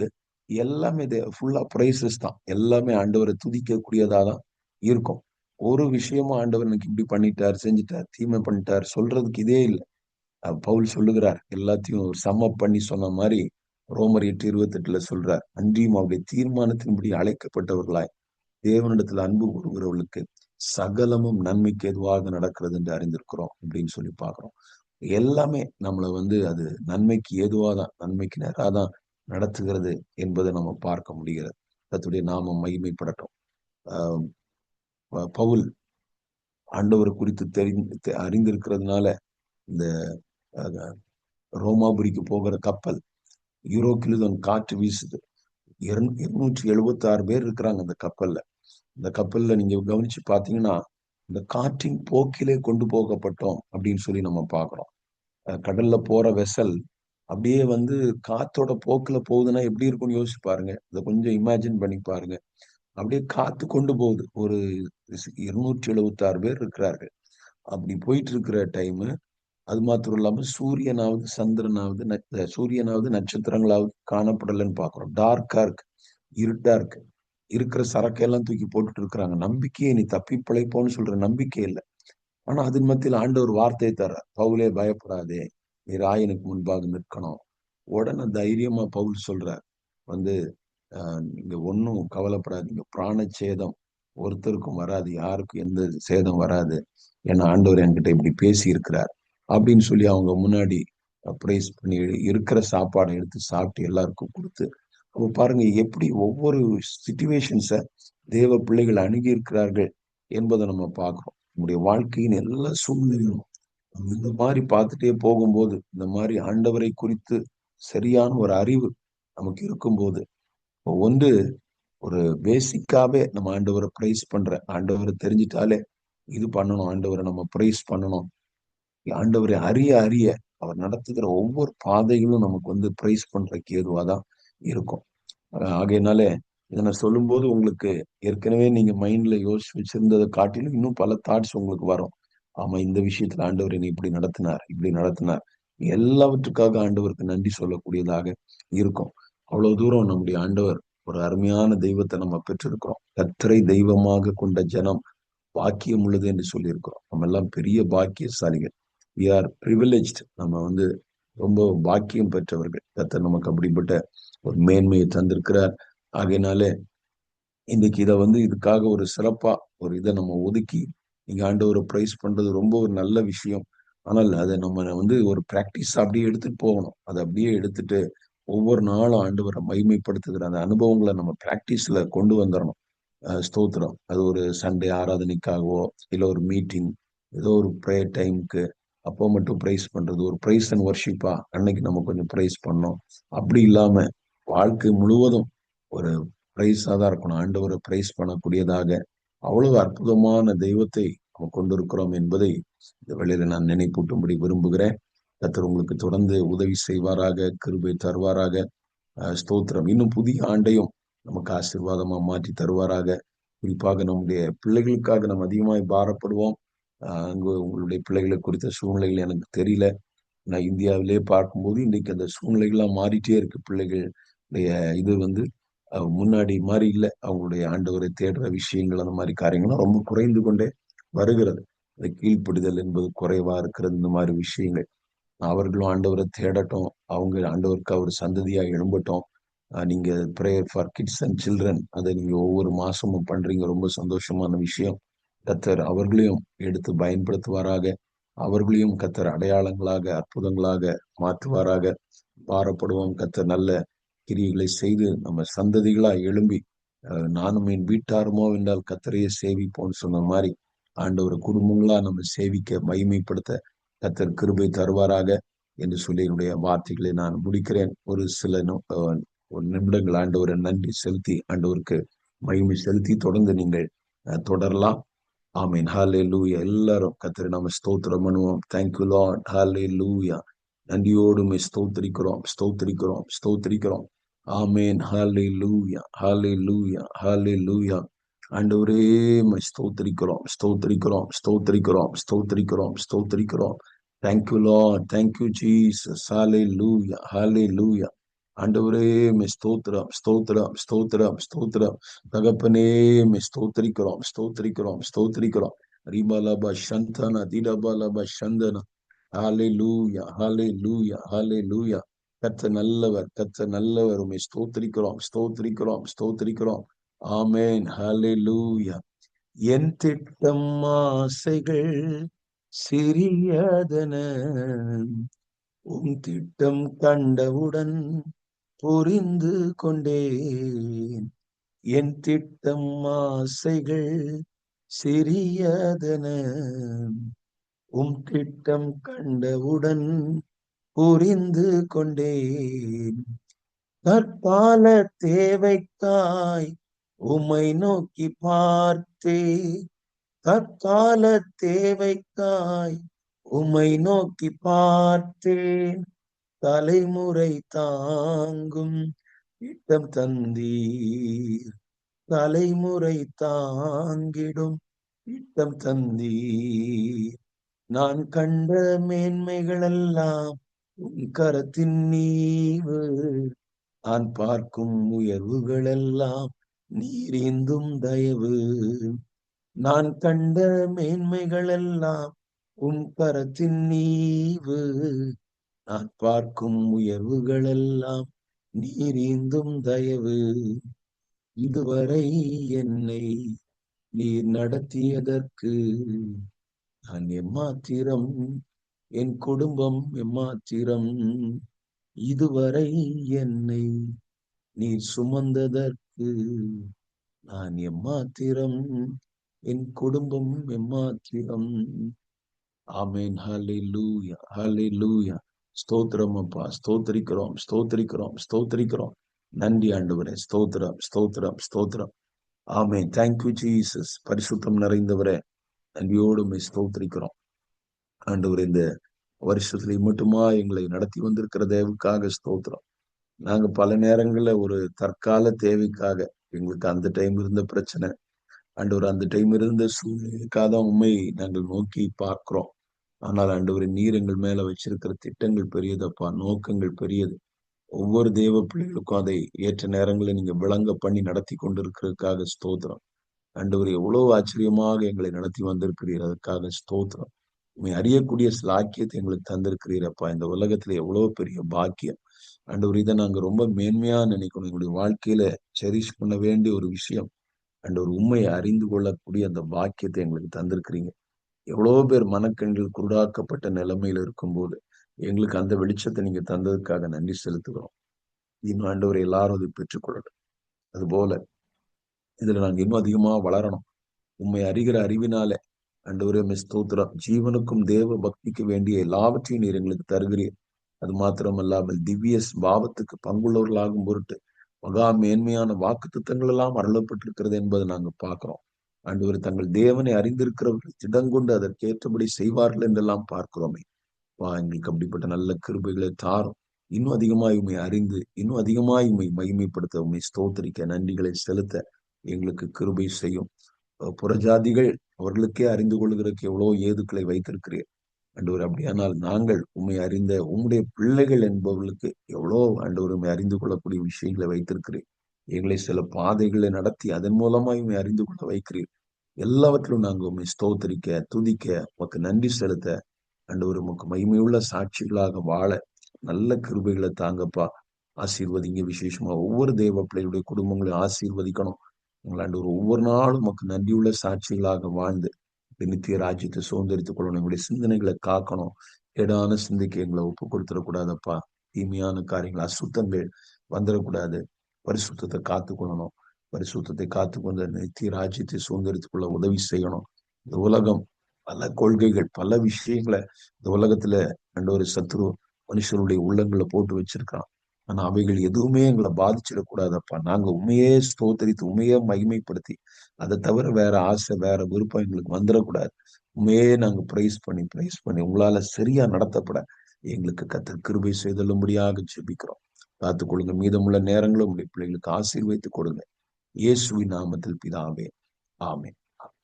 எல்லாமே ஃபுல்லா பிரைசஸ் தான். எல்லாமே ஆண்டவரை துதிக்கக்கூடியதா தான் இருக்கும். ஒரு விஷயமும் ஆண்டவர் எனக்கு இப்படி பண்ணிட்டார், செஞ்சுட்டார், தீமை பண்ணிட்டார் சொல்றதுக்கு இதே இல்லை. பவுல் சொல்லுகிறார், எல்லாத்தையும் சம பண்ணி சொன்ன மாதிரி ரோமர் 8:28 சொல்றார், அன்றியும் அவருடைய தீர்மானத்தின்படி அழைக்கப்பட்டவர்களாய் தேவனிடத்துல அன்பு கூறுகிறவர்களுக்கு சகலமும் நன்மைக்கு எதுவாக நடக்கிறது என்று அறிந்திருக்கிறோம் அப்படின்னு சொல்லி பாக்குறோம். எல்லாமே நம்மளை வந்து அது நன்மைக்கு ஏதுவாதான், நன்மைக்கு நேராதான் நடத்துகிறது என்பதை நம்ம பார்க்க முடிகிறது. கர்த்தருடைய நாமம் மகிமைப்படட்டும். ஆஹ் பவுல் ஆண்டவர் குறித்து அறிந்திருக்கிறதுனால இந்த ரோமாபுரிக்கு போகிற கப்பல் யூரோக்கிலிதன் காற்று வீசுது. 276 பேர் இருக்கிறாங்க அந்த கப்பல்ல. இந்த கப்பல்ல நீங்க கவனிச்சு பாத்தீங்கன்னா, இந்த காற்றின் போக்கிலே கொண்டு போகப்பட்டோம் அப்படின்னு சொல்லி நம்ம பார்க்கிறோம். கடல்ல போற வெசல் அப்படியே வந்து காத்தோட போக்குல போகுதுன்னா எப்படி இருக்கும்னு யோசிச்சு பாருங்க. இத கொஞ்சம் இமேஜின் பண்ணி பாருங்க. அப்படியே காத்து கொண்டு போகுது. ஒரு 276 பேர் இருக்கிறார்கள். அப்படி போயிட்டு இருக்கிற டைமு, அது மாத்திரம் இல்லாம சூரியனாவது, சந்திரனாவது, சூரியனாவது, நட்சத்திரங்களாவது காணப்படலன்னு பார்க்கிறோம். டார்க்கா இருக்கு. இருட்டா இருக்கு. இருக்கிற சரக்கெல்லாம் தூக்கி போட்டுட்டு இருக்கிறாங்க. நம்பிக்கையே நீ தப்பி பிழைப்போன்னு சொல்ற நம்பிக்கை இல்ல. ஆனா அதன் மத்தியில ஆண்டவர் வார்த்தையை தர்றார். பவுலே பயப்படாதே. நீ ராயனுக்கு முன்பாக நிற்கணும். உடனே தைரியமா பவுல் சொல்றார். வந்து நீங்க ஒண்ணும் கவலைப்படாதீங்க. பிராணச்சேதம் ஒருத்தருக்கும் வராது. யாருக்கும் எந்த சேதம் வராது. ஏன்னா ஆண்டவர் என்கிட்ட இப்படி பேசி இருக்கிறார். அப்படின்னு சொல்லி அவங்க முன்னாடி பிரைஸ் பண்ணி இருக்கிற சாப்பாடை எடுத்து சாப்பிட்டு எல்லாருக்கும் கொடுத்து, அப்ப பாருங்க எப்படி ஒவ்வொரு சிச்சுவேஷன்ஸ தேவ பிள்ளைகள் அணுகி இருக்கிறார்கள் என்பதை நம்ம பார்க்கிறோம். நம்முடைய வாழ்க்கையின் எல்லா சூழ்நிலையும் இந்த மாதிரி பார்த்துட்டே போகும்போது, இந்த மாதிரி ஆண்டவரை குறித்து சரியான ஒரு அறிவு நமக்கு இருக்கும்போது, ஒன்று ஒரு பேசிக்காவே நம்ம ஆண்டவரை பிரைஸ் ஆண்டவரை தெரிஞ்சிட்டாலே இது பண்ணணும். ஆண்டவரை நம்ம பிரைஸ் பண்ணணும். ஆண்டவரை அறிய அறிய அவர் நடத்துகிற ஒவ்வொரு பாதைகளும் நமக்கு வந்து பிரைஸ் பண்றதுக்கு ஏதுவாதான் இருக்கும். ஆகையினால இதை நான் சொல்லும்போது உங்களுக்கு ஏற்கனவே நீங்க மைண்ட்ல யோசிச்சு வச்சிருந்ததை காட்டிலும் இன்னும் பல தாட்ஸ் உங்களுக்கு வரும். ஆமா, இந்த விஷயத்துல ஆண்டவர் என்னை இப்படி நடத்தினார், இப்படி நடத்தினார். எல்லாவற்றுக்காக ஆண்டவருக்கு நன்றி சொல்லக்கூடியதாக இருக்கும். அவ்வளவு தூரம் நம்முடைய ஆண்டவர் ஒரு அருமையான தெய்வத்தை நம்ம பெற்றிருக்கிறோம். கர்த்தரை தெய்வமாக கொண்ட ஜனம் பாக்கியம் உள்ளது என்று சொல்லியிருக்கிறோம். நம்ம எல்லாம் பெரிய பாக்கியசாலிகள். we are privileged. நம்ம வந்து ரொம்ப பாக்கியம் பெற்றவர்கள். கர்த்தர் நமக்கு அப்படிப்பட்ட ஒரு மேன்மையை தந்திருக்கிறார். ஆகையினாலே இன்னைக்கு இதை வந்து இதுக்காக ஒரு சிறப்பா ஒரு இதை நம்ம ஒதுக்கி நீங்க ஆண்டவரை பிரைஸ் பண்றது ரொம்ப ஒரு நல்ல விஷயம். ஆனால் அதை நம்ம வந்து ஒரு பிராக்டிஸ் அப்படியே எடுத்துட்டு போகணும். அதை அப்படியே எடுத்துட்டு ஒவ்வொரு நாளும் ஆண்டவரை மகிமைப்படுத்துகிற அந்த அனுபவங்களை நம்ம பிராக்டிஸ்ல கொண்டு வந்துடணும். ஸ்தோத்திரம். அது ஒரு சண்டே ஆராதனைக்காகவோ இல்லை ஒரு மீட்டிங், ஏதோ ஒரு ப்ரேயர் டைமுக்கு அப்போ மட்டும் ப்ரைஸ் பண்றது, ஒரு ப்ரைஸ் அண்ட் ஒர்ஷிப்பா அன்னைக்கு நம்ம கொஞ்சம் ப்ரைஸ் பண்ணோம். அப்படி இல்லாம வாழ்க்கை முழுவதும் ஒரு ப்ரைஸா தான் இருக்கணும். ஆண்டவரை ப்ரைஸ் பண்ணக்கூடியதாக அவ்வளவு அற்புதமான தெய்வத்தை நம்ம கொண்டிருக்கிறோம் என்பதை இந்த வேளையில நான் நினைப்பூட்டும்படி விரும்புகிறேன். கர்த்தர் உங்களுக்கு தொடர்ந்து உதவி செய்வாராக, கிருபை தருவாராக. ஸ்தோத்திரம். இன்னும் புதிய ஆண்டையும் நமக்கு ஆசீர்வாதமா மாற்றி தருவாராக. குறிப்பாக நம்முடைய பிள்ளைகளுக்காக நம்ம அதிகமாய் பாரப்படுவோம். அங்கு உங்களுடைய பிள்ளைகளை குறித்த சூழ்நிலைகள் எனக்கு தெரியல. நான் இந்தியாவிலே பார்க்கும்போது இன்றைக்கு அந்த சூழ்நிலைகள்லாம் மாறிட்டே இருக்கு. பிள்ளைகளுடைய இது வந்து முன்னாடி மாதிரி இல்லை. அவங்களுடைய ஆண்டவரை தேடுற விஷயங்கள் அந்த மாதிரி காரியங்கள்லாம் ரொம்ப குறைந்து கொண்டே வருகிறது. இந்த கீழ்ப்படிதல் என்பது குறைவா இருக்கிறது. இந்த மாதிரி விஷயங்கள் அவர்களும் ஆண்டவரை தேடட்டும். அவங்க ஆண்டவருக்கு ஒரு சந்ததியா எழும்பட்டும். நீங்க prayer for kids and children அதை நீங்க ஒவ்வொரு மாசமும் பண்றீங்க. ரொம்ப சந்தோஷமான விஷயம். கர்த்தர் அவர்களையும் எடுத்து பயன்படுத்துவாராக. அவர்களையும் கர்த்தர் அடையாளங்களாக, அற்புதங்களாக மாற்றுவாராக. பாரப்படுவோம். கர்த்தர் நல்ல கிரியைகளை செய்து நம்ம சந்ததிகளா எழும்பி நானும் என் வீட்டாருமோ என்றால் கர்த்தரையே சேவிப்போம்னு சொன்ன மாதிரி ஆண்டவர் குடும்பங்களா நம்ம சேவிக்க மகிமைப்படுத்த கர்த்தர் கிருபை தருவாராக என்று சொல்லி என்னுடைய வார்த்தைகளை நான் முடிக்கிறேன். ஒரு சில ஒரு நிமிடங்கள் ஆண்டவரை நன்றி செலுத்தி ஆண்டவருக்கு மகிமை செலுத்தி தொடர்ந்து நீங்கள் தொடரலாம். ஆமீன். ஹல்லேலூயா. எல்லாரும் கர்த்தரை நாம ஸ்தோத்திரம் பண்ணுவோம். Thank you Lord. ஹல்லேலூயா. நன்றியோடு உம்மை ஸ்தோத்திரிக்கிறோம், ஸ்தோத்திரிக்கிறோம், ஸ்தோத்திரிக்கிறோம். ஆமேன். ஹல்லேலூயா, ஹல்லேலூயா, ஹல்லேலூயா. ஆண்டவரே உம்மை ஸ்தோத்திரிக்கிறோம், ஸ்தோத்திரிக்கிறோம், ஸ்தோத்திரிக்கிறோம், ஸ்தோத்திரிக்கிறோம், ஸ்தோத்திரிக்கிறோம். Thank you Lord. Thank you Jesus. Hallelujah, hallelujah. ஆண்டவரே உம்மை ஸ்தோத்திரம், ஸ்தோத்திரம், ஸ்தோத்திரம், ஸ்தோத்திரம். தகப்பனே உம்மை ஸ்தோத்திரிக்கிறோம், ஸ்தோத்திரிக்கிறோம், ஸ்தோத்திரிக்கிறோம். ரிபலப சந்தன திடபலப சந்தன. ஹalleluya, ஹalleluya, ஹalleluya. கர்த்தர் நல்லவர், கர்த்தர் நல்லவர். உம்மை ஸ்தோத்திரிக்கிறோம், ஸ்தோத்திரிக்கிறோம், ஸ்தோத்திரிக்கிறோம். ஆமென். ஹalleluya. என் திட்டம் ஆசைகள் சிறியதென உன் திட்டம் கண்டவுடன் புரிந்து கொண்டேன். என் திட்டம் ஆசைகள் சிறியதென உம் திட்டம் கண்டவுடன் புரிந்து கொண்டேன். தற்கால தேவைக்காய் உம்மை நோக்கி பார்த்தே தற்கால தேவைக்காய் உம்மை நோக்கி பார்த்தேன். தலைமுறை தாங்கும் திட்டம் தந்தீர். தலைமுறை தாங்கிடும் திட்டம் தந்தீர். நான் கண்ட மேன்மைகளெல்லாம் உன் கரத்தின் நீவு. நான் பார்க்கும் உயர்வுகளெல்லாம் நீரேந்தும் தயவு. நான் கண்ட மேன்மைகளெல்லாம் உன் கரத்தின் நீவு. நான் பார்க்கும் உயர்வுகளெல்லாம் நீரேந்தும் தயவு. இதுவரை என்னை நீர் நடத்தியதற்கு நான் எம்மாத்திரம், என் குடும்பம் எம்மாத்திரம். இதுவரை என்னை நீர் சுமந்ததற்கு நான் எம்மாத்திரம், என் குடும்பம் எம்மாத்திரம். ஆமென். ஹல்லேலூயா, ஹல்லேலூயா. ஸ்தோத்திரம் அப்பா, ஸ்தோத்திரிக்கிறோம், ஸ்தோத்திரிக்கிறோம், ஸ்தோத்திரிக்கிறோம். நன்றி ஆண்டவரே, ஸ்தோத்திரம், ஸ்தோத்திரம், ஸ்தோத்திரம். ஆமென். Thank you Jesus. பரிசுத்தம் நிறைந்தவரே, நன்றியோடு உம்மை ஸ்தோத்திரிக்கிறோம் ஆண்டவரே. இந்த வருஷத்துல மட்டுமா எங்களை நடத்தி வந்திருக்கிற தேவனுக்காக ஸ்தோத்திரம். நாங்க பல நேரங்கள்ல ஒரு தற்கால தேவைக்காக, எங்களுக்கு அந்த டைம் இருந்த பிரச்சனை, ஆண்டவர் அந்த டைம் இருந்த சூழ்நிலைக்காக தான் உண்மை நாங்கள் நோக்கி பார்க்கிறோம். ஆனால் ஆண்டவரே, நீர் எங்கள் மேல வச்சிருக்கிற திட்டங்கள் பெரியதப்பா, நோக்கங்கள் பெரியது. ஒவ்வொரு தேவ பிள்ளைகளுக்கும் அதை ஏற்ற நேரங்களில் நீங்க விளங்க பண்ணி நடத்தி கொண்டிருக்கிறதுக்காக ஸ்தோத்திரம். ஆண்டவர் எவ்வளவு ஆச்சரியமாக எங்களை நடத்தி வந்திருக்கிறீர், அதுக்காக ஸ்தோத்திரம். உண்மை அறியக்கூடிய சிலாக்கியத்தை எங்களுக்கு தந்திருக்கிறீரப்பா. இந்த உலகத்துல எவ்வளவு பெரிய பாக்கியம் ஆண்டவர். இதை நாங்க ரொம்ப மேன்மையா நினைக்கணும். எங்களுடைய வாழ்க்கையில செரிஷ் பண்ண வேண்டிய ஒரு விஷயம் ஆண்டவர். உண்மையை அறிந்து கொள்ளக்கூடிய அந்த பாக்கியத்தை எங்களுக்கு தந்திருக்கிறீங்க. எவ்வளவு பேர் மனக்கண்கள் குருடாக்கப்பட்ட நிலைமையில இருக்கும்போது எங்களுக்கு அந்த வெளிச்சத்தை நீங்க தந்ததுக்காக நன்றி செலுத்துகிறோம். இன்னும் ஆண்டவர் எல்லாரும் அதை பெற்றுக்கொள்ளட்டும். அது போல இதுல நாங்க இன்னும் அதிகமா வளரணும். உண்மை அறிகிற அறிவினாலே ஆண்டவரே ஸ்தோத்திரம். ஜீவனுக்கும் தேவ பக்திக்கு வேண்டிய எல்லாவற்றையும் நீர் எங்களுக்கு தருகிறீர். அது மாத்திரமல்லாமல் திவ்ய பாவத்துக்கு பங்குள்ளவர்களாகும் பொருட்டு மகா மேன்மையான வாக்கு திட்டங்கள் எல்லாம் அருளப்பட்டிருக்கிறது என்பதை நாங்க பார்க்கிறோம். ஆண்டவர் தங்கள் தேவனை அறிந்திருக்கிறவர்கள் திடங்கொண்டு அதற்கேற்றபடி செய்வார்கள் என்றெல்லாம் பார்க்கிறோமே. எங்களுக்கு அப்படிப்பட்ட நல்ல கிருபைகளை தாரும். இன்னும் அதிகமாய் உண்மை அறிந்து இன்னும் அதிகமாய் உண்மை மகிமைப்படுத்த, உண்மை ஸ்தோத்தரிக்க, நன்றிகளை செலுத்த எங்களுக்கு கிருபை செய்யும். புறஜாதிகள் அவர்களுக்கே அறிந்து கொள்கிறதுக்கு எவ்வளவு ஏதுக்களை வைத்திருக்கிறீர் ஆண்டவர். அப்படியானால் நாங்கள் உண்மை அறிந்த உம்முடைய பிள்ளைகள் என்பவர்களுக்கு எவ்வளோ ஆண்டவர் உண்மை அறிந்து கொள்ளக்கூடிய விஷயங்களை வைத்திருக்கிறீர். எங்களை சில பாதைகளை நடத்தி அதன் மூலமாய் உண்மை அறிந்து கொள்ள வைக்கிறீர். எல்லாவற்றிலும் நாங்கள் உண்மை ஸ்தோத்தரிக்க, துதிக்க, உமக்கு நன்றி செலுத்த, ஆண்டவர் உமக்கு மகிமையுள்ள சாட்சிகளாக வாழ நல்ல கிருபைகளை தாங்கப்பா. ஆசீர்வதிங்க. விசேஷமா ஒவ்வொரு தேவ பிள்ளைகளுடைய குடும்பங்களையும் ஆசீர்வதிக்கணும். ஆண்டவர் ஒவ்வொரு நாளும் உமக்கு நன்றியுள்ள சாட்சிகளாக வாழ்ந்து நித்திய ராஜ்யத்தை சுதந்திரித்துக் கொள்ளணும். எங்களுடைய சிந்தனைகளை காக்கணும். கேடான சிந்தைக்கு எங்களை ஒப்பு கொடுத்துடக்கூடாதப்பா. தீமையான காரியங்கள், அசுத்தங்கள் வந்துடக்கூடாது. பரிசுத்தத்தை காத்துக்கொள்ளணும். பரிசுத்தத்தை காத்துக்கொண்டு நித்திய ராஜ்யத்தை சுதந்திரித்துக் கொள்ள உதவி செய்யணும். இந்த உலகம் பல கொள்கைகள், பல விஷயங்களை இந்த உலகத்துல ஒரு சத்ரு மனுஷனுடைய உள்ளங்களை போட்டு வச்சிருக்கான். ஆனா அவைகள் எதுவுமே எங்களை பாதிச்சிடக்கூடாதப்பா. நாங்க உண்மையே ஸ்தோத்தரித்து உண்மையே மகிமைப்படுத்தி அதை தவிர வேற ஆசை, வேற விருப்பம் எங்களுக்கு வந்துடக்கூடாது. உண்மையே நாங்க பிரைஸ் பண்ணி உங்களால சரியா நடத்தப்பட எங்களுக்கு கர்த்தர் கிருபை செய்தல்லும்படியாக ஜெபிக்கிறோம். காத்துக்கொள்ளுங்க. மீதமுள்ள நேரங்களும் உங்களுடைய பிள்ளைகளுக்கு ஆசீர்வதித்து கொடுங்க. இயேசுவின் நாமத்தில் பிதாவே, ஆமென்.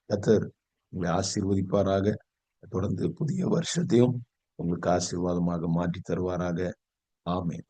கர்த்தர் உங்களை ஆசீர்வதிப்பாராக. தொடர்ந்து புதிய வருஷத்தையும் உங்களுக்கு ஆசீர்வாதமாக மாற்றி தருவாராக. ஆமென்.